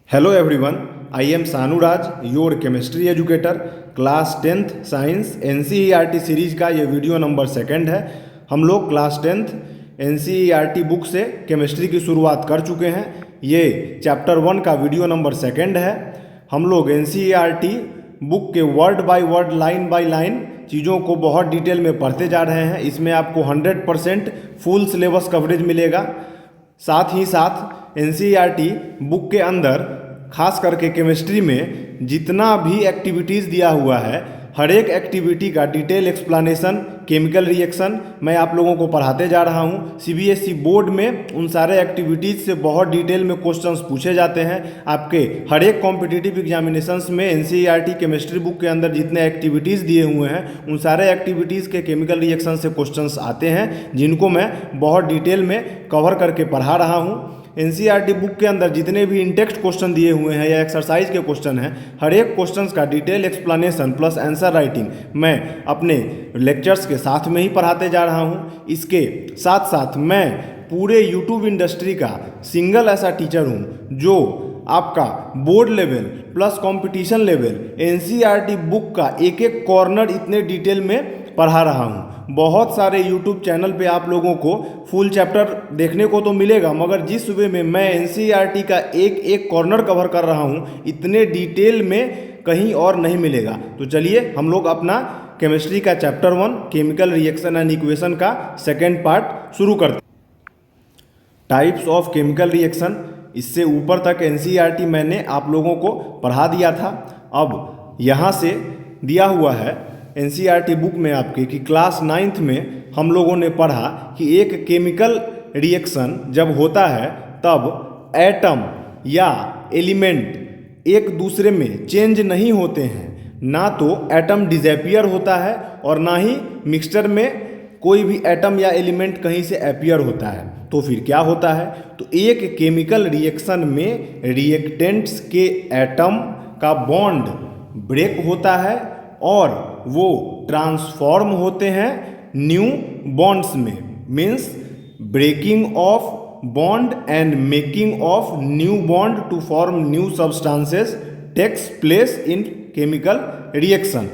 Hello everyone, I am Sanu Raj, your chemistry educator, class 10th science NCERT series का ये video number 2 है। हम लोग class 10th NCERT book से chemistry की शुरुआत कर चुके हैं। ये चैप्टर 1 का वीडियो नंबर 2 है। हम लोग NCERT बुक के word by word, line by line चीज़ों को बहुत डिटेल में पढ़ते जा रहे हैं। इसमें आपको 100% फुल सिलेबस कवरेज मिलेगा। साथ ही साथ NCERT बुक के अंदर खास करके केमिस्ट्री में जितना भी एक्टिविटीज़ दिया हुआ है, हर एक एक्टिविटी का डिटेल एक्सप्लेनेशन, केमिकल रिएक्शन मैं आप लोगों को पढ़ाते जा रहा हूँ। CBSE बोर्ड में उन सारे एक्टिविटीज़ से बहुत डिटेल में क्वेश्चंस पूछे जाते हैं। आपके हर एक कॉम्पिटिटिव एग्जामिनेशंस में NCERT केमिस्ट्री बुक के अंदर जितने एक्टिविटीज़ दिए हुए हैं, उन सारे एक्टिविटीज़ के केमिकल रिएक्शन से क्वेश्चंस आते हैं, जिनको मैं बहुत डिटेल में कवर करके पढ़ा रहा हूँ। NCERT बुक के अंदर जितने भी इंटेक्स्ट क्वेश्चन दिए हुए हैं या एक्सरसाइज के क्वेश्चन हैं, हर एक क्वेश्चंस का detail explanation plus answer writing मैं अपने लेक्चर्स के साथ में ही पढ़ाते जा रहा हूं। इसके साथ साथ मैं पूरे यूट्यूब इंडस्ट्री का सिंगल ऐसा टीचर हूं जो आपका board level plus competition level NCERT book का एक एक कॉर्नर इतने डिटेल में पढ़ा रहा हूँ। बहुत सारे YouTube चैनल पे आप लोगों को फुल चैप्टर देखने को तो मिलेगा, मगर जिस वे में मैं NCERT का एक एक कॉर्नर कवर कर रहा हूँ, इतने डिटेल में कहीं और नहीं मिलेगा। तो चलिए हम लोग अपना केमिस्ट्री का chapter 1 chemical reaction and equation का सेकेंड पार्ट शुरू करते हैं। टाइप्स ऑफ केमिकल रिएक्शन, इससे ऊपर तक NCERT मैंने आप लोगों को पढ़ा दिया था। अब यहाँ से दिया हुआ है NCERT बुक में आपके कि क्लास 9th में हम लोगों ने पढ़ा कि एक केमिकल रिएक्शन जब होता है तब एटम या एलिमेंट एक दूसरे में चेंज नहीं होते हैं। ना तो एटम डिसअपियर होता है और ना ही मिक्सचर में कोई भी एटम या एलिमेंट कहीं से अपीयर होता है। तो फिर क्या होता है? तो एक केमिकल रिएक्शन में रिएक्टेंट्स के एटम का बॉन्ड ब्रेक होता है और वो ट्रांसफॉर्म होते हैं न्यू बॉन्ड्स में। Means breaking of bond and making of new bond to form new substances takes place in chemical reaction.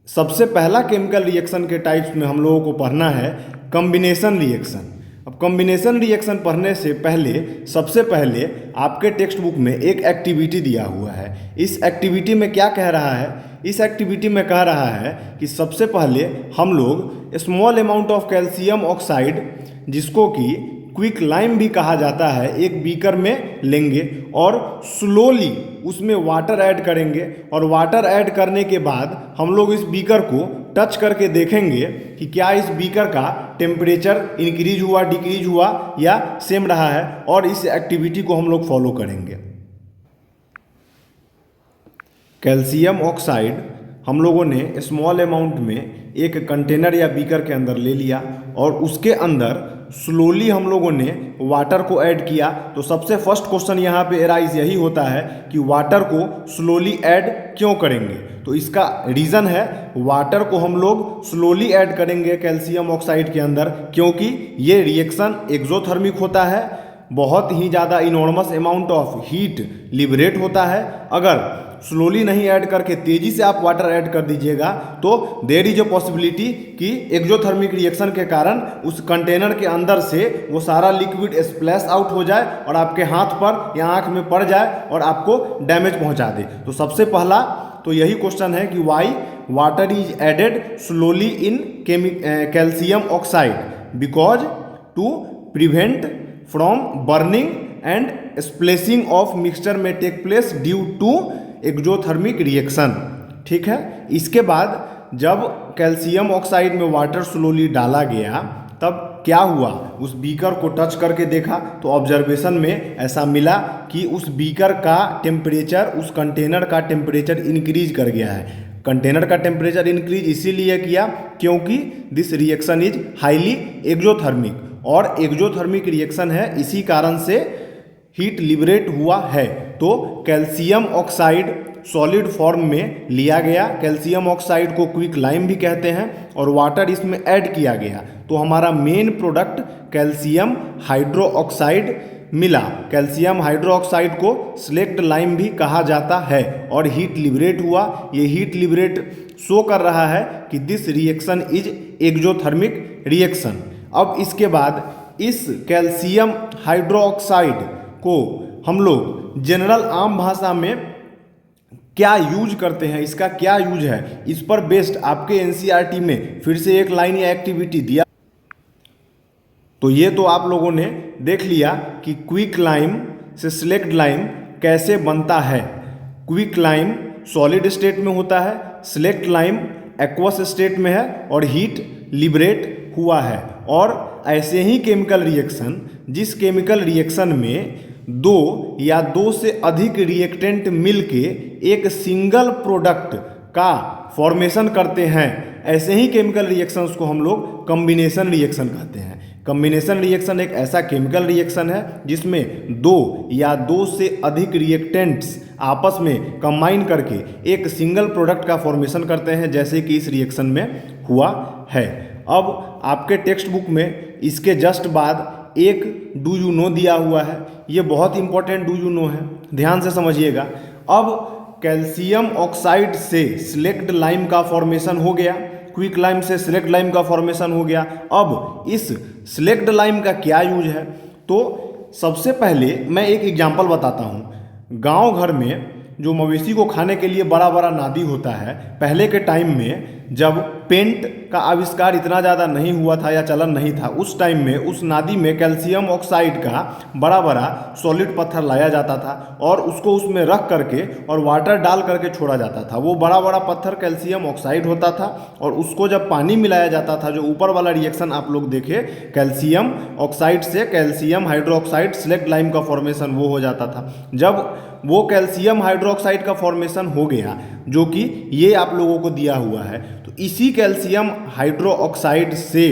सबसे पहला केमिकल रिएक्शन के टाइप्स में हम लोगों को पढ़ना है कॉम्बिनेशन रिएक्शन। अब कॉम्बिनेशन रिएक्शन पढ़ने से पहले सबसे पहले आपके टेक्स्ट बुक में एक एक्टिविटी दिया हुआ है। इस एक्टिविटी में क्या कह रहा है? इस एक्टिविटी में कह रहा है कि सबसे पहले हम लोग small amount of calcium oxide, जिसको कि क्विक लाइम भी कहा जाता है, एक बीकर में लेंगे और स्लोली उसमें वाटर ऐड करेंगे। और वाटर ऐड करने के बाद हम लोग इस बीकर को टच करके देखेंगे कि क्या इस बीकर का टेम्परेचर इंक्रीज हुआ, डिक्रीज हुआ या सेम रहा है, और इस एक्टिविटी को हम लोग फॉलो करेंगे। कैल्शियम ऑक्साइड हम लोगों ने स्मॉल अमाउंट में एक कंटेनर या बीकर के अंदर ले लिया और उसके अंदर स्लोली हम लोगों ने वाटर को ऐड किया। तो सबसे फर्स्ट क्वेश्चन यहाँ पे एराइज यही होता है कि वाटर को स्लोली ऐड क्यों करेंगे? तो इसका रीज़न है, वाटर को हम लोग स्लोली ऐड करेंगे कैल्शियम ऑक्साइड के अंदर क्योंकि ये रिएक्शन एक्सोथर्मिक होता है, बहुत ही ज़्यादा enormous amount of heat liberate होता है। अगर स्लोली नहीं ऐड करके तेज़ी से आप वाटर ऐड कर दीजिएगा तो देयर इज अ पॉसिबिलिटी कि एक्सोथर्मिक रिएक्शन के कारण उस कंटेनर के अंदर से वो सारा लिक्विड स्प्लैश आउट हो जाए और आपके हाथ पर या आँख में पड़ जाए और आपको डैमेज पहुंचा दे। तो सबसे पहला तो यही क्वेश्चन है कि why water is added slowly in calcium oxide, because to prevent from burning and splashing of mixture में take place due to exothermic reaction. ठीक है। इसके बाद जब कैल्शियम ऑक्साइड में वाटर स्लोली डाला गया तब क्या हुआ? उस बीकर को टच करके देखा तो ऑब्जर्वेशन में ऐसा मिला कि उस बीकर का टेम्परेचर, उस कंटेनर का टेम्परेचर इंक्रीज कर गया है। कंटेनर का टेम्परेचर इंक्रीज इसीलिए किया क्योंकि this reaction is highly exothermic, और एक्सोथर्मिक रिएक्शन है, इसी कारण से हीट लिबरेट हुआ है। तो कैल्शियम ऑक्साइड सॉलिड फॉर्म में लिया गया, कैल्शियम ऑक्साइड को क्विक लाइम भी कहते हैं, और वाटर इसमें ऐड किया गया। तो हमारा मेन प्रोडक्ट कैल्शियम हाइड्रोक्साइड मिला। कैल्शियम हाइड्रोक्साइड को स्लेक्ट लाइम भी कहा जाता है और हीट लिबरेट हुआ। ये हीट लिबरेट शो कर रहा है कि this reaction is exothermic reaction. अब इसके बाद इस कैल्शियम हाइड्रोक्साइड को हम लोग जनरल आम भाषा में क्या यूज करते हैं, इसका क्या यूज है, इस पर बेस्ड आपके एनसीईआरटी में फिर से एक लाइन या एक्टिविटी दिया। तो ये तो आप लोगों ने देख लिया कि क्विक लाइम से सिलेक्ट लाइम कैसे बनता है। क्विक लाइम सॉलिड स्टेट में होता है, सिलेक्ट लाइम एक्वस स्टेट में है और हीट लिबरेट हुआ है। और ऐसे ही केमिकल रिएक्शन, जिस केमिकल रिएक्शन में दो या दो से अधिक रिएक्टेंट मिलके एक सिंगल प्रोडक्ट का फॉर्मेशन करते हैं, ऐसे ही केमिकल रिएक्शंस को हम लोग कॉम्बिनेशन रिएक्शन कहते हैं। कॉम्बिनेशन रिएक्शन एक ऐसा केमिकल रिएक्शन है जिसमें दो या दो से अधिक रिएक्टेंट्स आपस में कंबाइन करके एक सिंगल प्रोडक्ट का फॉर्मेशन करते हैं, जैसे कि इस रिएक्शन में हुआ है। अब आपके टेक्स्ट बुक में इसके जस्ट बाद एक डू यू नो दिया हुआ है। ये बहुत इंपॉर्टेंट डू यू नो है, ध्यान से समझिएगा। अब कैल्शियम ऑक्साइड से सिलेक्ट लाइम का फॉर्मेशन हो गया, क्विक लाइम से सिलेक्ट लाइम का फॉर्मेशन हो गया। अब इस सिलेक्ट लाइम का क्या यूज है, तो सबसे पहले मैं एक एग्जांपल बताता हूँ। गांव घर में जो मवेशी को खाने के लिए बड़ा बड़ा नादी होता है, पहले के टाइम में जब पेंट का आविष्कार इतना ज़्यादा नहीं हुआ था या चलन नहीं था, उस टाइम में उस नादी में कैल्शियम ऑक्साइड का बड़ा बड़ा सॉलिड पत्थर लाया जाता था और उसको उसमें रख करके और वाटर डाल करके छोड़ा जाता था। वो बड़ा बड़ा पत्थर कैल्शियम ऑक्साइड होता था और उसको जब पानी मिलाया जाता था, जो ऊपर वाला रिएक्शन आप लोग देखे, कैल्शियम ऑक्साइड से कैल्शियम हाइड्रोक्साइड सिलेक्ट लाइम का फॉर्मेशन वो हो जाता था। जब वो कैल्शियम हाइड्रोक्साइड का फॉर्मेशन हो गया, जो कि ये आप लोगों को दिया हुआ है, तो इसी कैल्शियम हाइड्रोक्साइड से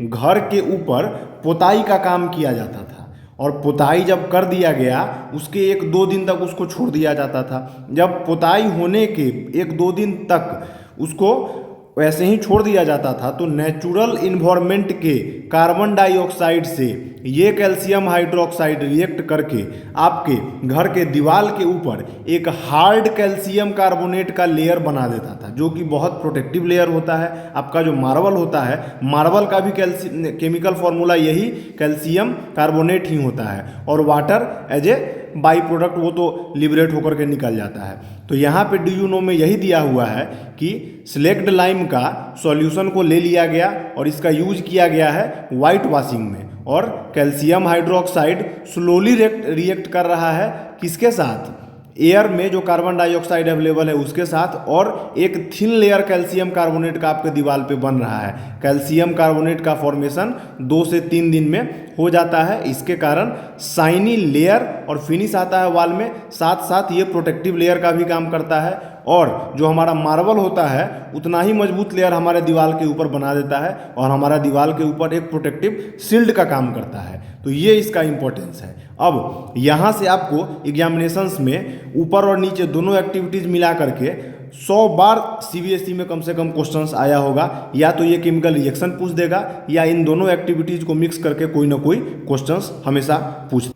घर के ऊपर पोताई का काम किया जाता था। और पोताई जब कर दिया गया, उसके 1-2 दिन तक उसको छोड़ दिया जाता था। जब पोताई होने के 1-2 दिन तक उसको वैसे ही छोड़ दिया जाता था, तो नेचुरल इन्वायरमेंट के कार्बन डाइऑक्साइड से ये कैल्शियम हाइड्रोक्साइड रिएक्ट करके आपके घर के दीवार के ऊपर एक हार्ड कैल्शियम कार्बोनेट का लेयर बना देता था, जो कि बहुत प्रोटेक्टिव लेयर होता है। आपका जो मार्बल होता है, मार्बल का भी केमिकल फॉर्मूला यही कैल्शियम कार्बोनेट ही होता है और water as a by product वो तो लिबरेट होकर के निकल जाता है। तो यहाँ पे डू यू नो में यही दिया हुआ है कि सिलेक्ट लाइम का सॉल्यूशन को ले लिया गया और इसका यूज किया गया है वाइट वॉशिंग में, और कैल्शियम हाइड्रोक्साइड स्लोली रिएक्ट कर रहा है किसके साथ, एयर में जो कार्बन डाइऑक्साइड अवेलेबल है उसके साथ, और एक थिन लेयर कैल्शियम कार्बोनेट का आपके दीवार पे बन रहा है। कैल्शियम कार्बोनेट का फॉर्मेशन 2 से 3 दिन में हो जाता है। इसके कारण शाइनी लेयर और फिनिश आता है वॉल में, साथ साथ ये प्रोटेक्टिव लेयर का भी काम करता है, और जो हमारा मार्बल होता है उतना ही मजबूत लेयर हमारे दीवार के ऊपर बना देता है और हमारा दीवार के ऊपर एक प्रोटेक्टिव शील्ड का काम करता है। तो ये इसका इम्पोर्टेंस है। अब यहाँ से आपको एग्जामिनेशंस में ऊपर और नीचे दोनों एक्टिविटीज़ मिला करके 100 बार सीबीएसई में कम से कम क्वेश्चंस आया होगा। या तो ये केमिकल रिएक्शन पूछ देगा या इन दोनों एक्टिविटीज़ को मिक्स करके कोई ना कोई क्वेश्चंस हमेशा पूछ।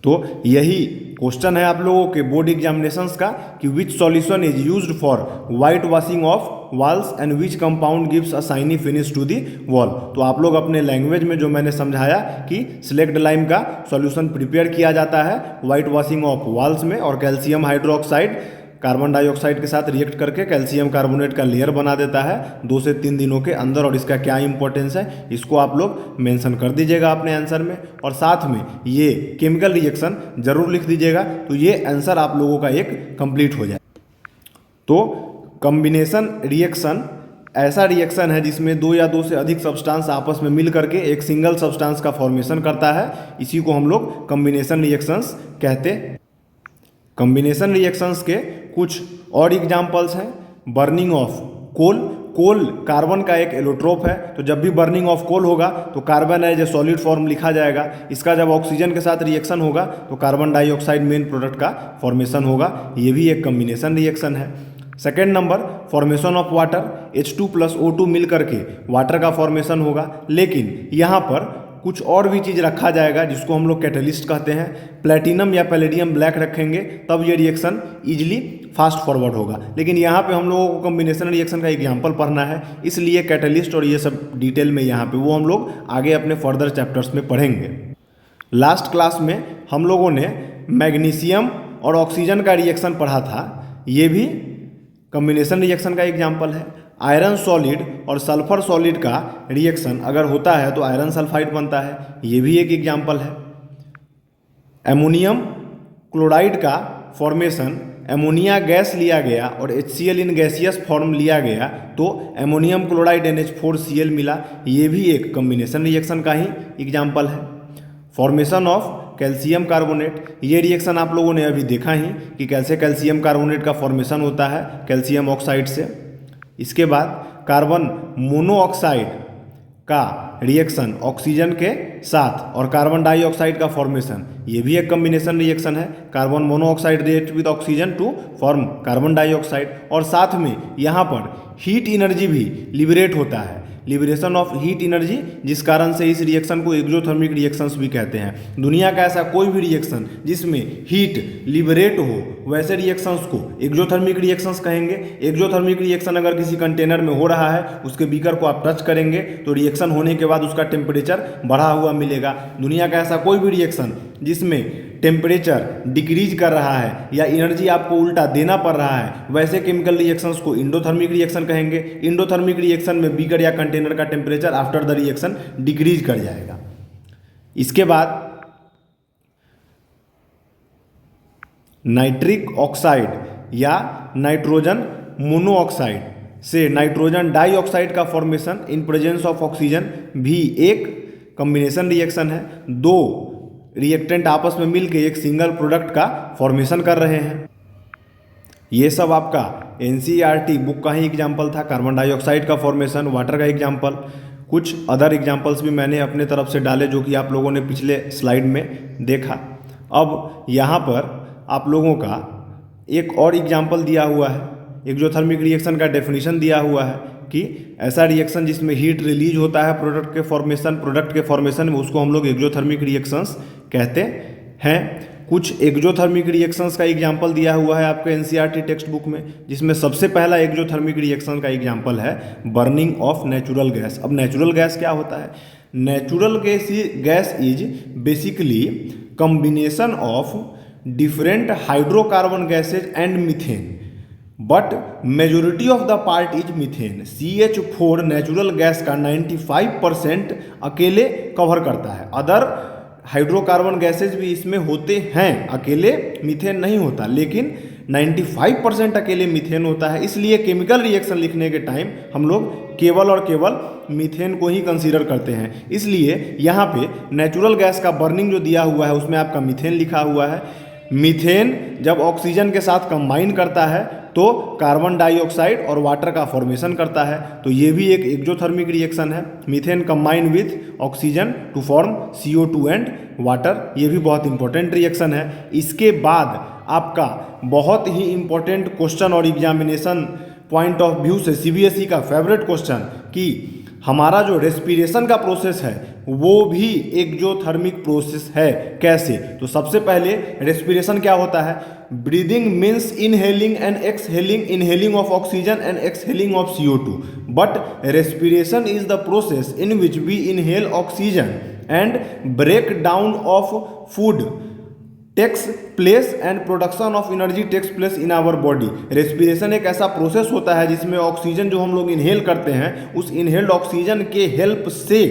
तो यही क्वेश्चन है आप लोगों के बोर्ड एग्जामिनेशंस का कि which solution is used for white washing of walls and which compound gives a shiny finish to the wall. तो आप लोग अपने लैंग्वेज में जो मैंने समझाया कि सिलेक्ट लाइम का सॉल्यूशन प्रिपेयर किया जाता है वाइट वॉशिंग ऑफ वॉल्स में, और कैल्शियम हाइड्रोक्साइड कार्बन डाइऑक्साइड के साथ रिएक्ट करके कैल्शियम कार्बोनेट का लेयर बना देता है 2 से 3 दिनों के अंदर, और इसका क्या इंपॉर्टेंस है इसको आप लोग मेंशन कर दीजिएगा अपने आंसर में, और साथ में ये केमिकल रिएक्शन जरूर लिख दीजिएगा, तो ये आंसर आप लोगों का एक कंप्लीट हो जाए। तो कॉम्बिनेशन रिएक्शन ऐसा रिएक्शन है जिसमें 2 या 2 से अधिक सब्सटेंस आपस में मिल करके एक सिंगल सब्सटेंस का फॉर्मेशन करता है। इसी को हम लोग कॉम्बिनेशन रिएक्शंस कहते हैं। कॉम्बिनेशन रिएक्शंस के कुछ और एग्जांपल्स हैं। Burning of coal, coal carbon का एक एलोट्रोप है, तो जब भी बर्निंग ऑफ कोल होगा तो carbon as a solid form लिखा जाएगा। इसका जब ऑक्सीजन के साथ रिएक्शन होगा तो कार्बन डाइऑक्साइड मेन प्रोडक्ट का फॉर्मेशन होगा। ये भी एक कॉम्बिनेशन रिएक्शन है। Second number formation of water, H2 + O2 मिल करके वाटर का फॉर्मेशन होगा। लेकिन यहाँ पर कुछ और भी चीज़ रखा जाएगा जिसको हम लोग कैटलिस्ट कहते हैं, प्लेटिनम या पैलेडियम ब्लैक रखेंगे तब ये रिएक्शन ईजिली फास्ट फॉरवर्ड होगा। लेकिन यहाँ पे हम लोगों को कॉम्बिनेशन रिएक्शन का एग्जाम्पल पढ़ना है, इसलिए कैटलिस्ट और ये सब डिटेल में यहाँ पे वो हम लोग आगे अपने फर्दर चैप्टर्स में पढ़ेंगे। लास्ट क्लास में हम लोगों ने मैग्नीशियम और ऑक्सीजन का रिएक्शन पढ़ा था, ये भी कॉम्बिनेशन रिएक्शन का एग्जाम्पल है। आयरन सॉलिड और सल्फर सॉलिड का रिएक्शन अगर होता है तो आयरन सल्फाइड बनता है, ये भी एक एग्जाम्पल है। एमोनियम क्लोराइड का फॉर्मेशन, एमोनिया गैस लिया गया और HCl इन गैसियस फॉर्म लिया गया तो एमोनियम क्लोराइड NH4Cl मिला, ये भी एक कॉम्बिनेशन रिएक्शन का ही एग्जाम्पल है। फॉर्मेशन ऑफ कैल्शियम कार्बोनेट, ये रिएक्शन आप लोगों ने अभी देखा ही कि कैसे कैल्शियम कार्बोनेट का फॉर्मेशन होता है कैल्शियम ऑक्साइड से। इसके बाद कार्बन मोनोऑक्साइड का रिएक्शन ऑक्सीजन के साथ और कार्बन डाइऑक्साइड का फॉर्मेशन, ये भी एक कॉम्बिनेशन रिएक्शन है। Carbon monoxide react with oxygen to form carbon dioxide, और साथ में यहाँ पर हीट एनर्जी भी लिबरेट होता है, लिबरेशन ऑफ हीट एनर्जी, जिस कारण से इस रिएक्शन को एक्सोथर्मिक रिएक्शंस भी कहते हैं। दुनिया का ऐसा कोई भी रिएक्शन जिसमें हीट लिबरेट हो वैसे रिएक्शंस को एक्सोथर्मिक रिएक्शंस कहेंगे। एक्सोथर्मिक रिएक्शन अगर किसी कंटेनर में हो रहा है, उसके बीकर को आप टच करेंगे तो रिएक्शन होने के बाद उसका टेम्परेचर बढ़ा हुआ मिलेगा। दुनिया का ऐसा कोई भी रिएक्शन जिसमें टेम्परेचर डिक्रीज कर रहा है या एनर्जी आपको उल्टा देना पड़ रहा है, वैसे केमिकल रिएक्शंस को इंडोथर्मिक रिएक्शन कहेंगे। इंडोथर्मिक रिएक्शन में बीकर या कंटेनर का temperature after the reaction decrease कर जाएगा। इसके बाद नाइट्रिक ऑक्साइड या नाइट्रोजन मोनोऑक्साइड से नाइट्रोजन डाइऑक्साइड का formation in presence of oxygen भी एक कॉम्बिनेशन रिएक्शन है। दो रिएक्टेंट आपस में मिलकर एक सिंगल प्रोडक्ट का फॉर्मेशन कर रहे हैं। ये सब आपका NCERT बुक का ही एग्जाम्पल था, कार्बन डाइऑक्साइड का फॉर्मेशन, वाटर का एग्जाम्पल। कुछ अदर एग्जाम्पल्स भी मैंने अपने तरफ से डाले जो कि आप लोगों ने पिछले स्लाइड में देखा। अब यहाँ पर आप लोगों का एक और एग्जाम्पल दिया हुआ है, एक्सोथर्मिक रिएक्शन का डेफिनेशन दिया हुआ है कि ऐसा रिएक्शन जिसमें हीट रिलीज होता है प्रोडक्ट के फॉर्मेशन में, उसको हम लोग एक्सोथर्मिक रिएक्शंस कहते हैं। कुछ एक्सोथर्मिक रिएक्शंस का एग्जाम्पल दिया हुआ है आपके NCERT टेक्स्ट बुक में, जिसमें सबसे पहला एक्सोथर्मिक रिएक्शन का एग्जाम्पल है बर्निंग ऑफ नेचुरल गैस। अब नेचुरल गैस क्या होता है? Natural gas is basically combination of different hydrocarbon gases and methane, but majority of the part is methane. CH4 natural gas का 95% अकेले कवर करता है। अदर हाइड्रोकार्बन गैसेज भी इसमें होते हैं, अकेले मीथेन नहीं होता, लेकिन 95% अकेले मीथेन होता है। इसलिए केमिकल रिएक्शन लिखने के टाइम हम लोग केवल और केवल मीथेन को ही कंसीडर करते हैं। इसलिए यहाँ पे नेचुरल गैस का बर्निंग जो दिया हुआ है उसमें आपका मीथेन लिखा हुआ है। मीथेन जब ऑक्सीजन के साथ कंबाइन करता है तो कार्बन डाइऑक्साइड और वाटर का फॉर्मेशन करता है, तो ये भी एक एक्सोथर्मिक रिएक्शन है। Methane combine with oxygen to form CO2 and water, ये भी बहुत इंपॉर्टेंट रिएक्शन है। इसके बाद आपका बहुत ही इंपॉर्टेंट क्वेश्चन और एग्जामिनेशन पॉइंट ऑफ व्यू से CBSE का फेवरेट क्वेश्चन कि हमारा जो रेस्पिरेशन का प्रोसेस है वो भी एक्सोथर्मिक प्रोसेस है। कैसे? तो सबसे पहले रेस्पिरेशन क्या होता है? Breathing means inhaling and exhaling, inhaling of oxygen and exhaling of CO2, but respiration is the process in which we inhale oxygen and break down of food takes place and production of energy takes place in our body. Respiration एक ऐसा process होता है जिसमें oxygen जो हम लोग inhale करते हैं, उस इनहेल्ड ऑक्सीजन के हेल्प से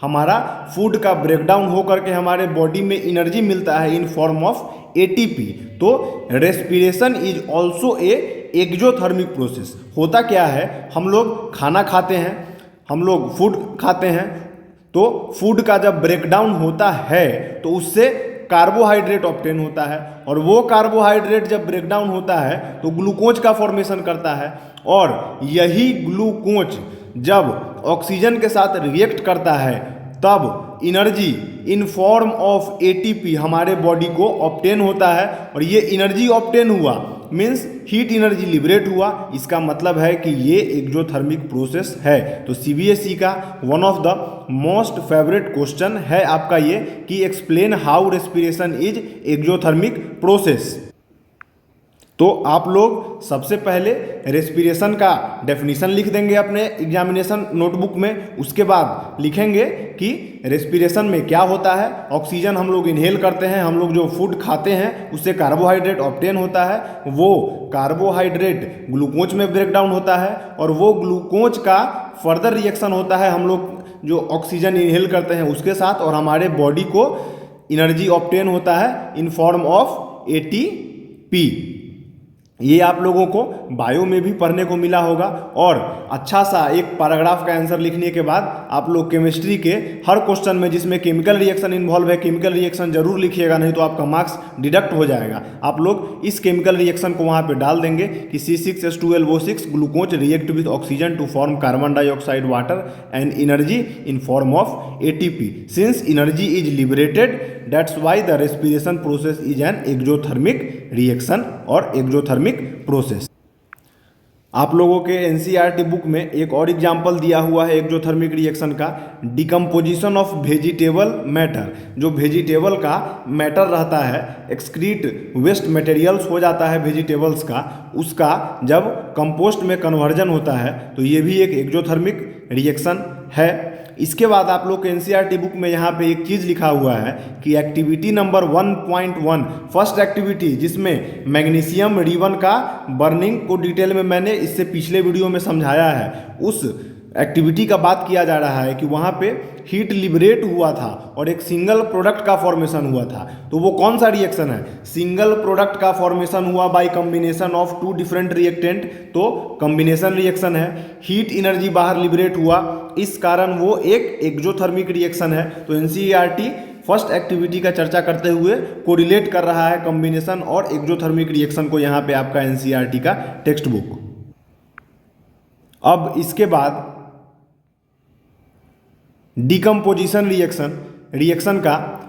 हमारा फूड का ब्रेकडाउन हो करके हमारे बॉडी में एनर्जी मिलता है इन फॉर्म ऑफ ATP। तो respiration is also a exothermic process. होता क्या है, हम लोग खाना खाते हैं, हम लोग फूड खाते हैं, तो फूड का जब ब्रेकडाउन होता है तो उससे कार्बोहाइड्रेट ऑब्टेन होता है, और वो कार्बोहाइड्रेट जब ब्रेकडाउन होता है तो ग्लूकोज का फॉर्मेशन करता है, और यही ग्लूकोज जब ऑक्सीजन के साथ रिएक्ट करता है तब energy in form of ATP हमारे बॉडी को ऑब्टेन होता है, और ये एनर्जी ऑब्टेन हुआ मीन्स हीट एनर्जी लिबरेट हुआ, इसका मतलब है कि ये एक्जोथर्मिक प्रोसेस है। तो सीबीएसई का one of the most favourite question है आपका ये कि explain how respiration is exothermic process. तो आप लोग सबसे पहले रेस्पिरेशन का डेफिनेशन लिख देंगे अपने एग्जामिनेशन नोटबुक में, उसके बाद लिखेंगे कि रेस्पिरेशन में क्या होता है। ऑक्सीजन हम लोग इनहेल करते हैं, हम लोग जो फूड खाते हैं उससे कार्बोहाइड्रेट ऑब्टेन होता है, वो कार्बोहाइड्रेट ग्लूकोज में ब्रेक डाउन होता है और वो ग्लूकोज का फर्दर रिएक्शन होता है हम लोग जो ऑक्सीजन इनहेल करते हैं उसके साथ, और हमारे बॉडी को एनर्जी ऑब्टेन होता है इन फॉर्म ऑफ एटीपी। ये आप लोगों को बायो में भी पढ़ने को मिला होगा। और अच्छा सा एक पैराग्राफ का आंसर लिखने के बाद आप लोग केमिस्ट्री के हर क्वेश्चन में जिसमें केमिकल रिएक्शन इन्वॉल्व है, केमिकल रिएक्शन जरूर लिखिएगा, नहीं तो आपका मार्क्स डिडक्ट हो जाएगा। आप लोग इस केमिकल रिएक्शन को वहाँ पे डाल देंगे कि C6H12O6 glucose react with oxygen to form carbon dioxide water and energy in form of ATP. Since energy is liberated, that's why the respiration process is an exothermic reaction और exothermic process. आप लोगों के NCERT book में एक और example दिया हुआ है एक्जोथर्मिक रिएक्शन का, डिकम्पोजिशन ऑफ वेजिटेबल मैटर। जो वेजिटेबल का मैटर रहता है, एक्सक्रीट वेस्ट मटेरियल्स हो जाता है वेजिटेबल्स का, उसका जब कंपोस्ट में कन्वर्जन होता है तो ये भी एक एक्जोथर्मिक रिएक्शन है। इसके बाद आप लोग के एनसीईआरटी बुक में यहाँ पे एक चीज़ लिखा हुआ है कि एक्टिविटी नंबर 1.1 फर्स्ट एक्टिविटी, जिसमें मैग्नीशियम रिबन का बर्निंग को डिटेल में मैंने इससे पिछले वीडियो में समझाया है, उस एक्टिविटी का बात किया जा रहा है कि वहाँ पे हीट लिबरेट हुआ था और एक सिंगल प्रोडक्ट का फॉर्मेशन हुआ था। तो वो कौन सा रिएक्शन है? सिंगल प्रोडक्ट का फॉर्मेशन हुआ by combination of two different reactant, तो कॉम्बिनेशन रिएक्शन है। हीट एनर्जी बाहर लिबरेट हुआ, इस कारण वो एक एक्जोथर्मिक रिएक्शन है। तो एनसीईआरटी फर्स्ट एक्टिविटी का चर्चा करते हुए कोरिलेट कर रहा है कॉम्बिनेशन और एक्जोथर्मिक रिएक्शन को यहाँ पे आपका एनसीईआरटी का टेक्स्ट बुक। अब इसके बाद डिकम्पोजिशन रिएक्शन, रिएक्शन का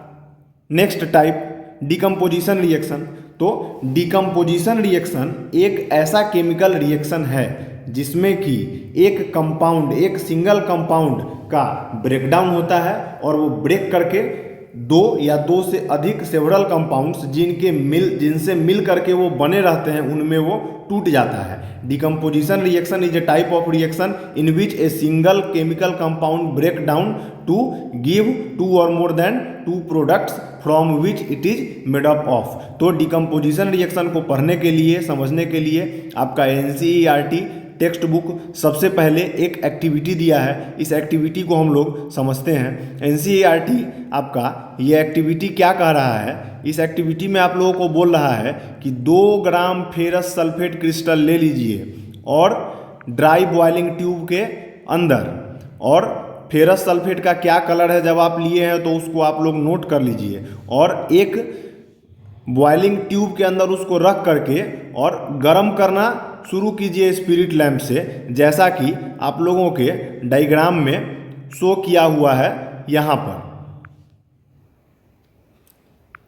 नेक्स्ट टाइप डिकम्पोजिशन रिएक्शन। तो डिकम्पोजिशन रिएक्शन एक ऐसा केमिकल रिएक्शन है जिसमें कि एक कंपाउंड, एक सिंगल कंपाउंड का ब्रेकडाउन होता है और वो ब्रेक करके दो या दो से अधिक सेवरल कंपाउंड्स जिनसे मिल करके वो बने रहते हैं उनमें वो टूट जाता है। Decomposition reaction is a type of reaction in which a single chemical compound break down to give two और more than two products from which it is made up of. तो डिकम्पोजिशन रिएक्शन को पढ़ने के लिए, समझने के लिए आपका एनसीईआरटी टेक्स्ट बुक सबसे पहले एक एक्टिविटी दिया है। इस एक्टिविटी को हम लोग समझते हैं। एनसीईआरटी आपका ये एक्टिविटी क्या कह रहा है? इस एक्टिविटी में आप लोगों को बोल रहा है कि 2 ग्राम फेरस सल्फेट क्रिस्टल ले लीजिए और ड्राई बॉइलिंग ट्यूब के अंदर, और फेरस सल्फेट का क्या कलर है जब आप लिए हैं तो उसको आप लोग नोट कर लीजिए, और एक बॉइलिंग ट्यूब के अंदर उसको रख करके और गर्म करना शुरू कीजिए स्पिरिट लैंप से, जैसा कि आप लोगों के डायग्राम में शो किया हुआ है यहाँ पर।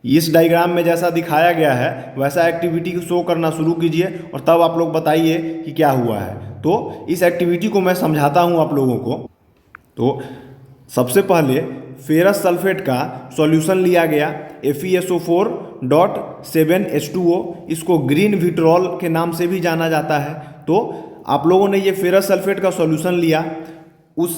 इस डायग्राम में जैसा दिखाया गया है वैसा एक्टिविटी को शो करना शुरू कीजिए और तब आप लोग बताइए कि क्या हुआ है। तो इस एक्टिविटी को मैं समझाता हूँ आप लोगों को। तो सबसे पहले फेरस सल्फेट का सॉल्यूशन लिया गया FeSO4.7H2O, इसको ग्रीन विट्रॉल के नाम से भी जाना जाता है। तो आप लोगों ने ये फेरस सल्फेट का सॉल्यूशन लिया उस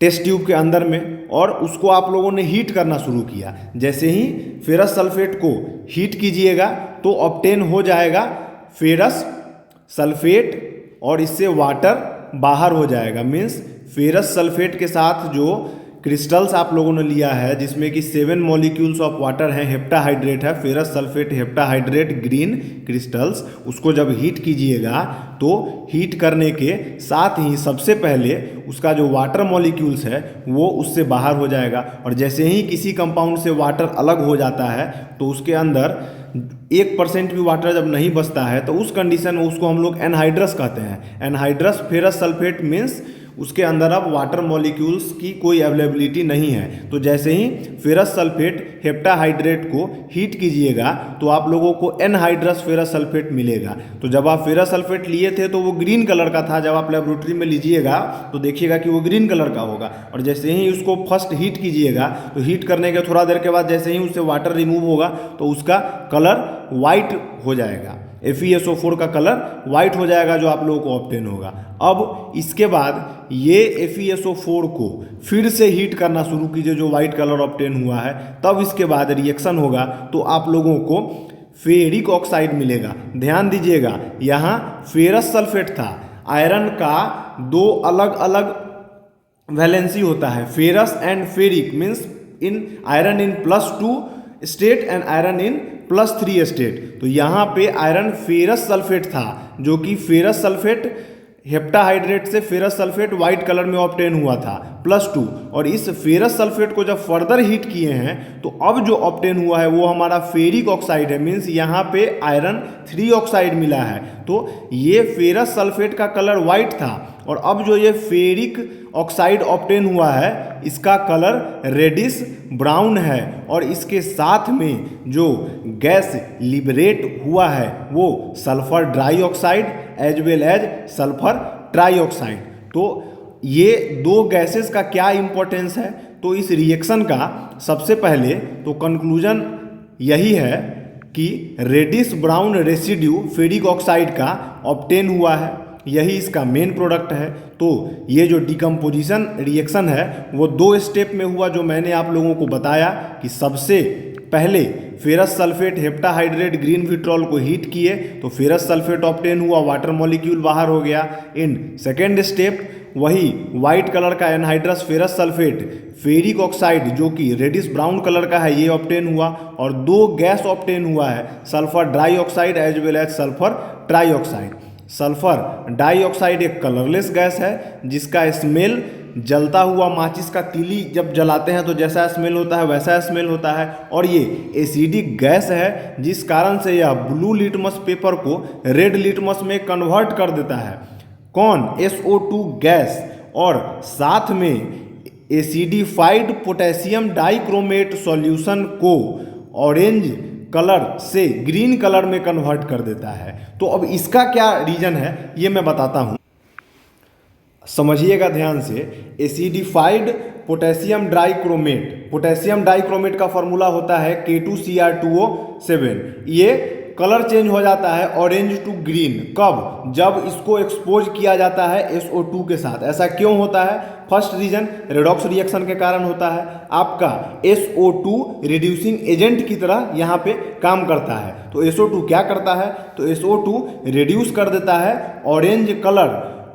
टेस्ट ट्यूब के अंदर में और उसको आप लोगों ने हीट करना शुरू किया। जैसे ही फेरस सल्फेट को हीट कीजिएगा तो ऑब्टेन हो जाएगा फेरस सल्फेट और इससे वाटर बाहर हो जाएगा। मीन्स फेरस सल्फेट के साथ जो क्रिस्टल्स आप लोगों ने लिया है जिसमें कि 7 मॉलिक्यूल्स ऑफ वाटर हैं, हेप्टाहाइड्रेट है, ferrous sulphate heptahydrate green crystals, उसको जब हीट कीजिएगा तो हीट करने के साथ ही सबसे पहले उसका जो वाटर मॉलिक्यूल्स है वो उससे बाहर हो जाएगा। और जैसे ही किसी कंपाउंड से वाटर अलग हो जाता है तो उसके अंदर 1% भी वाटर जब नहीं बचता है तो उस कंडीशन में उसको हम लोग एनहाइड्रस कहते हैं। एनहाइड्रस फेरस सल्फेट मीन्स उसके अंदर अब वाटर मॉलिक्यूल्स की कोई अवेलेबिलिटी नहीं है। तो जैसे ही फेरस सल्फेट हेप्टाहाइड्रेट को हीट कीजिएगा तो आप लोगों को एनहाइड्रस फेरस सल्फेट मिलेगा। तो जब आप फेरस सल्फेट लिए थे तो वो ग्रीन कलर का था, जब आप लेबोरेटरी में लीजिएगा तो देखिएगा कि वो ग्रीन कलर का होगा। और जैसे ही उसको फर्स्ट हीट कीजिएगा तो हीट करने के थोड़ा देर के बाद जैसे ही उससे वाटर रिमूव होगा तो उसका कलर वाइट हो जाएगा, FeSO4 का कलर वाइट हो जाएगा जो आप लोगों को ऑब्टेन होगा। अब इसके बाद ये FeSO4 को फिर से हीट करना शुरू कीजिए जो वाइट कलर ऑब्टेन हुआ है, तब इसके बाद रिएक्शन होगा तो आप लोगों को फेरिक ऑक्साइड मिलेगा। ध्यान दीजिएगा, यहाँ फेरस सल्फेट था, आयरन का दो अलग अलग वैलेंसी होता है, ferrous and ferric, means in iron in +2 state and iron in +3 state. तो यहाँ पे आयरन फेरस सल्फेट था जो कि फेरस सल्फेट हेप्टाहाइड्रेट से फेरस सल्फेट वाइट कलर में ऑब्टेन हुआ था +2, और इस फेरस सल्फेट को जब फर्दर हीट किए हैं तो अब जो ऑब्टेन हुआ है वो हमारा फेरिक ऑक्साइड है, मीन्स यहाँ पे आयरन 3 ऑक्साइड मिला है। तो ये फेरस सल्फेट का कलर वाइट था और अब जो ये फेरिक ऑक्साइड ऑब्टेन हुआ है इसका कलर रेडिश ब्राउन है, और इसके साथ में जो गैस लिबरेट हुआ है वो sulphur dioxide as well as sulphur trioxide. तो ये दो गैसेस का क्या इंपॉर्टेंस है, तो इस रिएक्शन का सबसे पहले तो कंक्लूजन यही है कि reddish brown residue ferric oxide का ऑब्टेन हुआ है, यही इसका मेन प्रोडक्ट है। तो ये जो डिकम्पोजिशन रिएक्शन है वो 2 स्टेप में हुआ जो मैंने आप लोगों को बताया कि सबसे पहले ferrous sulphate heptahydrate green vitriol को हीट किए तो फेरस सल्फेट ऑब्टेन हुआ, वाटर मॉलिक्यूल बाहर हो गया। इन सेकेंड स्टेप वही वाइट कलर का anhydrous ferrous sulphate ferric oxide जो कि रेडिश ब्राउन कलर का है ये ऑब्टेन हुआ, और 2 गैस ऑब्टेन हुआ है, sulphur dioxide as well as sulphur trioxide. Sulphur dioxide एक कलरलेस गैस है जिसका स्मेल जलता हुआ माचिस का तीली जब जलाते हैं तो जैसा स्मेल होता है वैसा स्मेल होता है, और ये एसिडिक गैस है जिस कारण से यह ब्लू लिटमस पेपर को रेड लिटमस में कन्वर्ट कर देता है। कौन? SO2 गैस, और साथ में एसिडिफाइड पोटेशियम डाइक्रोमेट सॉल्यूशन को ऑरेंज कलर से ग्रीन कलर में कन्वर्ट कर देता है। तो अब इसका क्या रीजन है ये मैं बताता हूँ, समझिएगा ध्यान से। एसिडिफाइड पोटेशियम डाइक्रोमेट का फॉर्मूला होता है K2Cr2O7। ये कलर चेंज हो जाता है ऑरेंज टू ग्रीन, कब? जब इसको एक्सपोज किया जाता है SO2 के साथ। ऐसा क्यों होता है? फर्स्ट रीजन रेडॉक्स रिएक्शन के कारण होता है। आपका SO2 रिड्यूसिंग एजेंट की तरह यहाँ पे काम करता है। तो SO2 क्या करता है? तो SO2 रिड्यूस कर देता है ऑरेंज कलर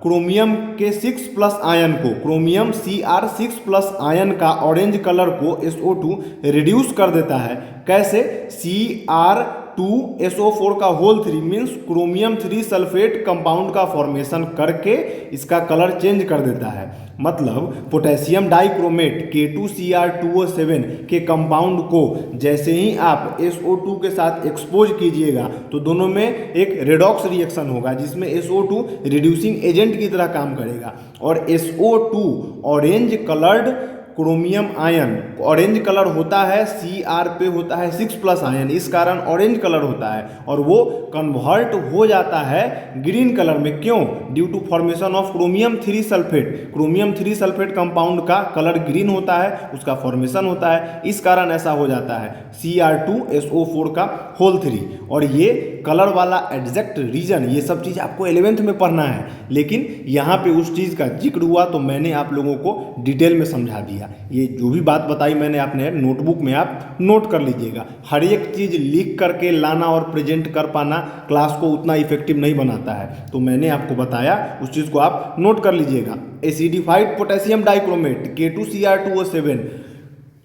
क्रोमियम के 6+ आयन को, क्रोमियम Cr6+ आयन का ऑरेंज कलर को SO2 रिड्यूस कर देता है। कैसे? Cr2SO4 का whole 3 means chromium 3 sulphate compound का फॉर्मेशन करके इसका कलर चेंज कर देता है। मतलब पोटेशियम डाइक्रोमेट K2Cr2O7 के कंपाउंड को जैसे ही आप SO2 के साथ एक्सपोज कीजिएगा तो दोनों में एक रेडॉक्स रिएक्शन होगा जिसमें SO2 रिड्यूसिंग एजेंट की तरह काम करेगा, और SO2 orange coloured chromium ion, orange colour होता है, Cr पे होता है 6+ आयन, इस कारण ऑरेंज कलर होता है, और वो कन्वर्ट हो जाता है ग्रीन कलर में। क्यों? Due to formation of chromium 3 sulphate. Chromium 3 sulphate compound का कलर ग्रीन होता है, उसका फॉर्मेशन होता है, इस कारण ऐसा हो जाता है Cr2SO4 का होल 3। और ये कलर वाला एग्जैक्ट रीजन, ये सब चीज़ आपको 11th में पढ़ना है, लेकिन यहाँ पे उस चीज़ का जिक्र हुआ तो मैंने आप लोगों को डिटेल में समझा दिया। ये जो भी बात बताई मैंने अपने नोटबुक में आप नोट कर लीजिएगा। हर एक चीज़ लिख करके लाना और प्रेजेंट कर पाना क्लास को उतना इफेक्टिव नहीं बनाता है, तो मैंने आपको बताया उस चीज़ को आप नोट कर लीजिएगा। Acidified potassium dichromate K2Cr2O7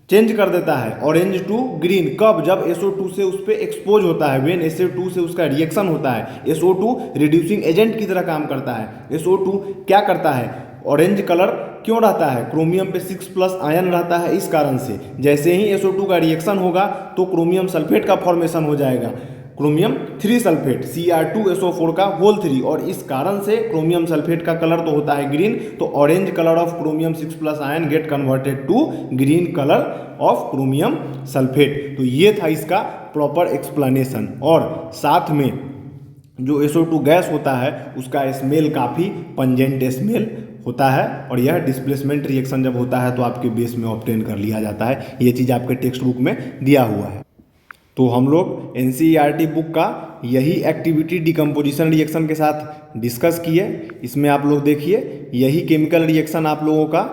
change कर देता है ऑरेंज टू ग्रीन, कब? जब SO2 से उस पर एक्सपोज होता है, व्हेन SO2 से उसका रिएक्शन होता है। SO2 रिड्यूसिंग एजेंट की तरह काम करता है। SO2 क्या करता है? ऑरेंज कलर क्यों रहता है? क्रोमियम पे 6+ आयन रहता है, इस कारण से। जैसे ही SO2 का रिएक्शन होगा तो क्रोमियम सल्फेट का फॉर्मेशन हो जाएगा, क्रोमियम 3 सल्फेट Cr2SO4 का होल 3, और इस कारण से क्रोमियम सल्फेट का कलर तो होता है ग्रीन, तो orange colour of chromium 6+ ion get converted to green colour of chromium sulphate. तो ये था इसका प्रॉपर एक्सप्लेनेशन। और साथ में जो SO2 गैस होता है उसका स्मेल काफ़ी पंजेंट स्मेल होता है, और यह डिस्प्लेसमेंट रिएक्शन जब होता है तो आपके बेस में ऑब्टेन कर लिया जाता है। ये चीज़ आपके टेक्स्ट बुक में दिया हुआ है। तो हम लोग NCERT बुक का यही एक्टिविटी डिकम्पोजिशन रिएक्शन के साथ डिस्कस किए। इसमें आप लोग देखिए यही केमिकल रिएक्शन आप लोगों का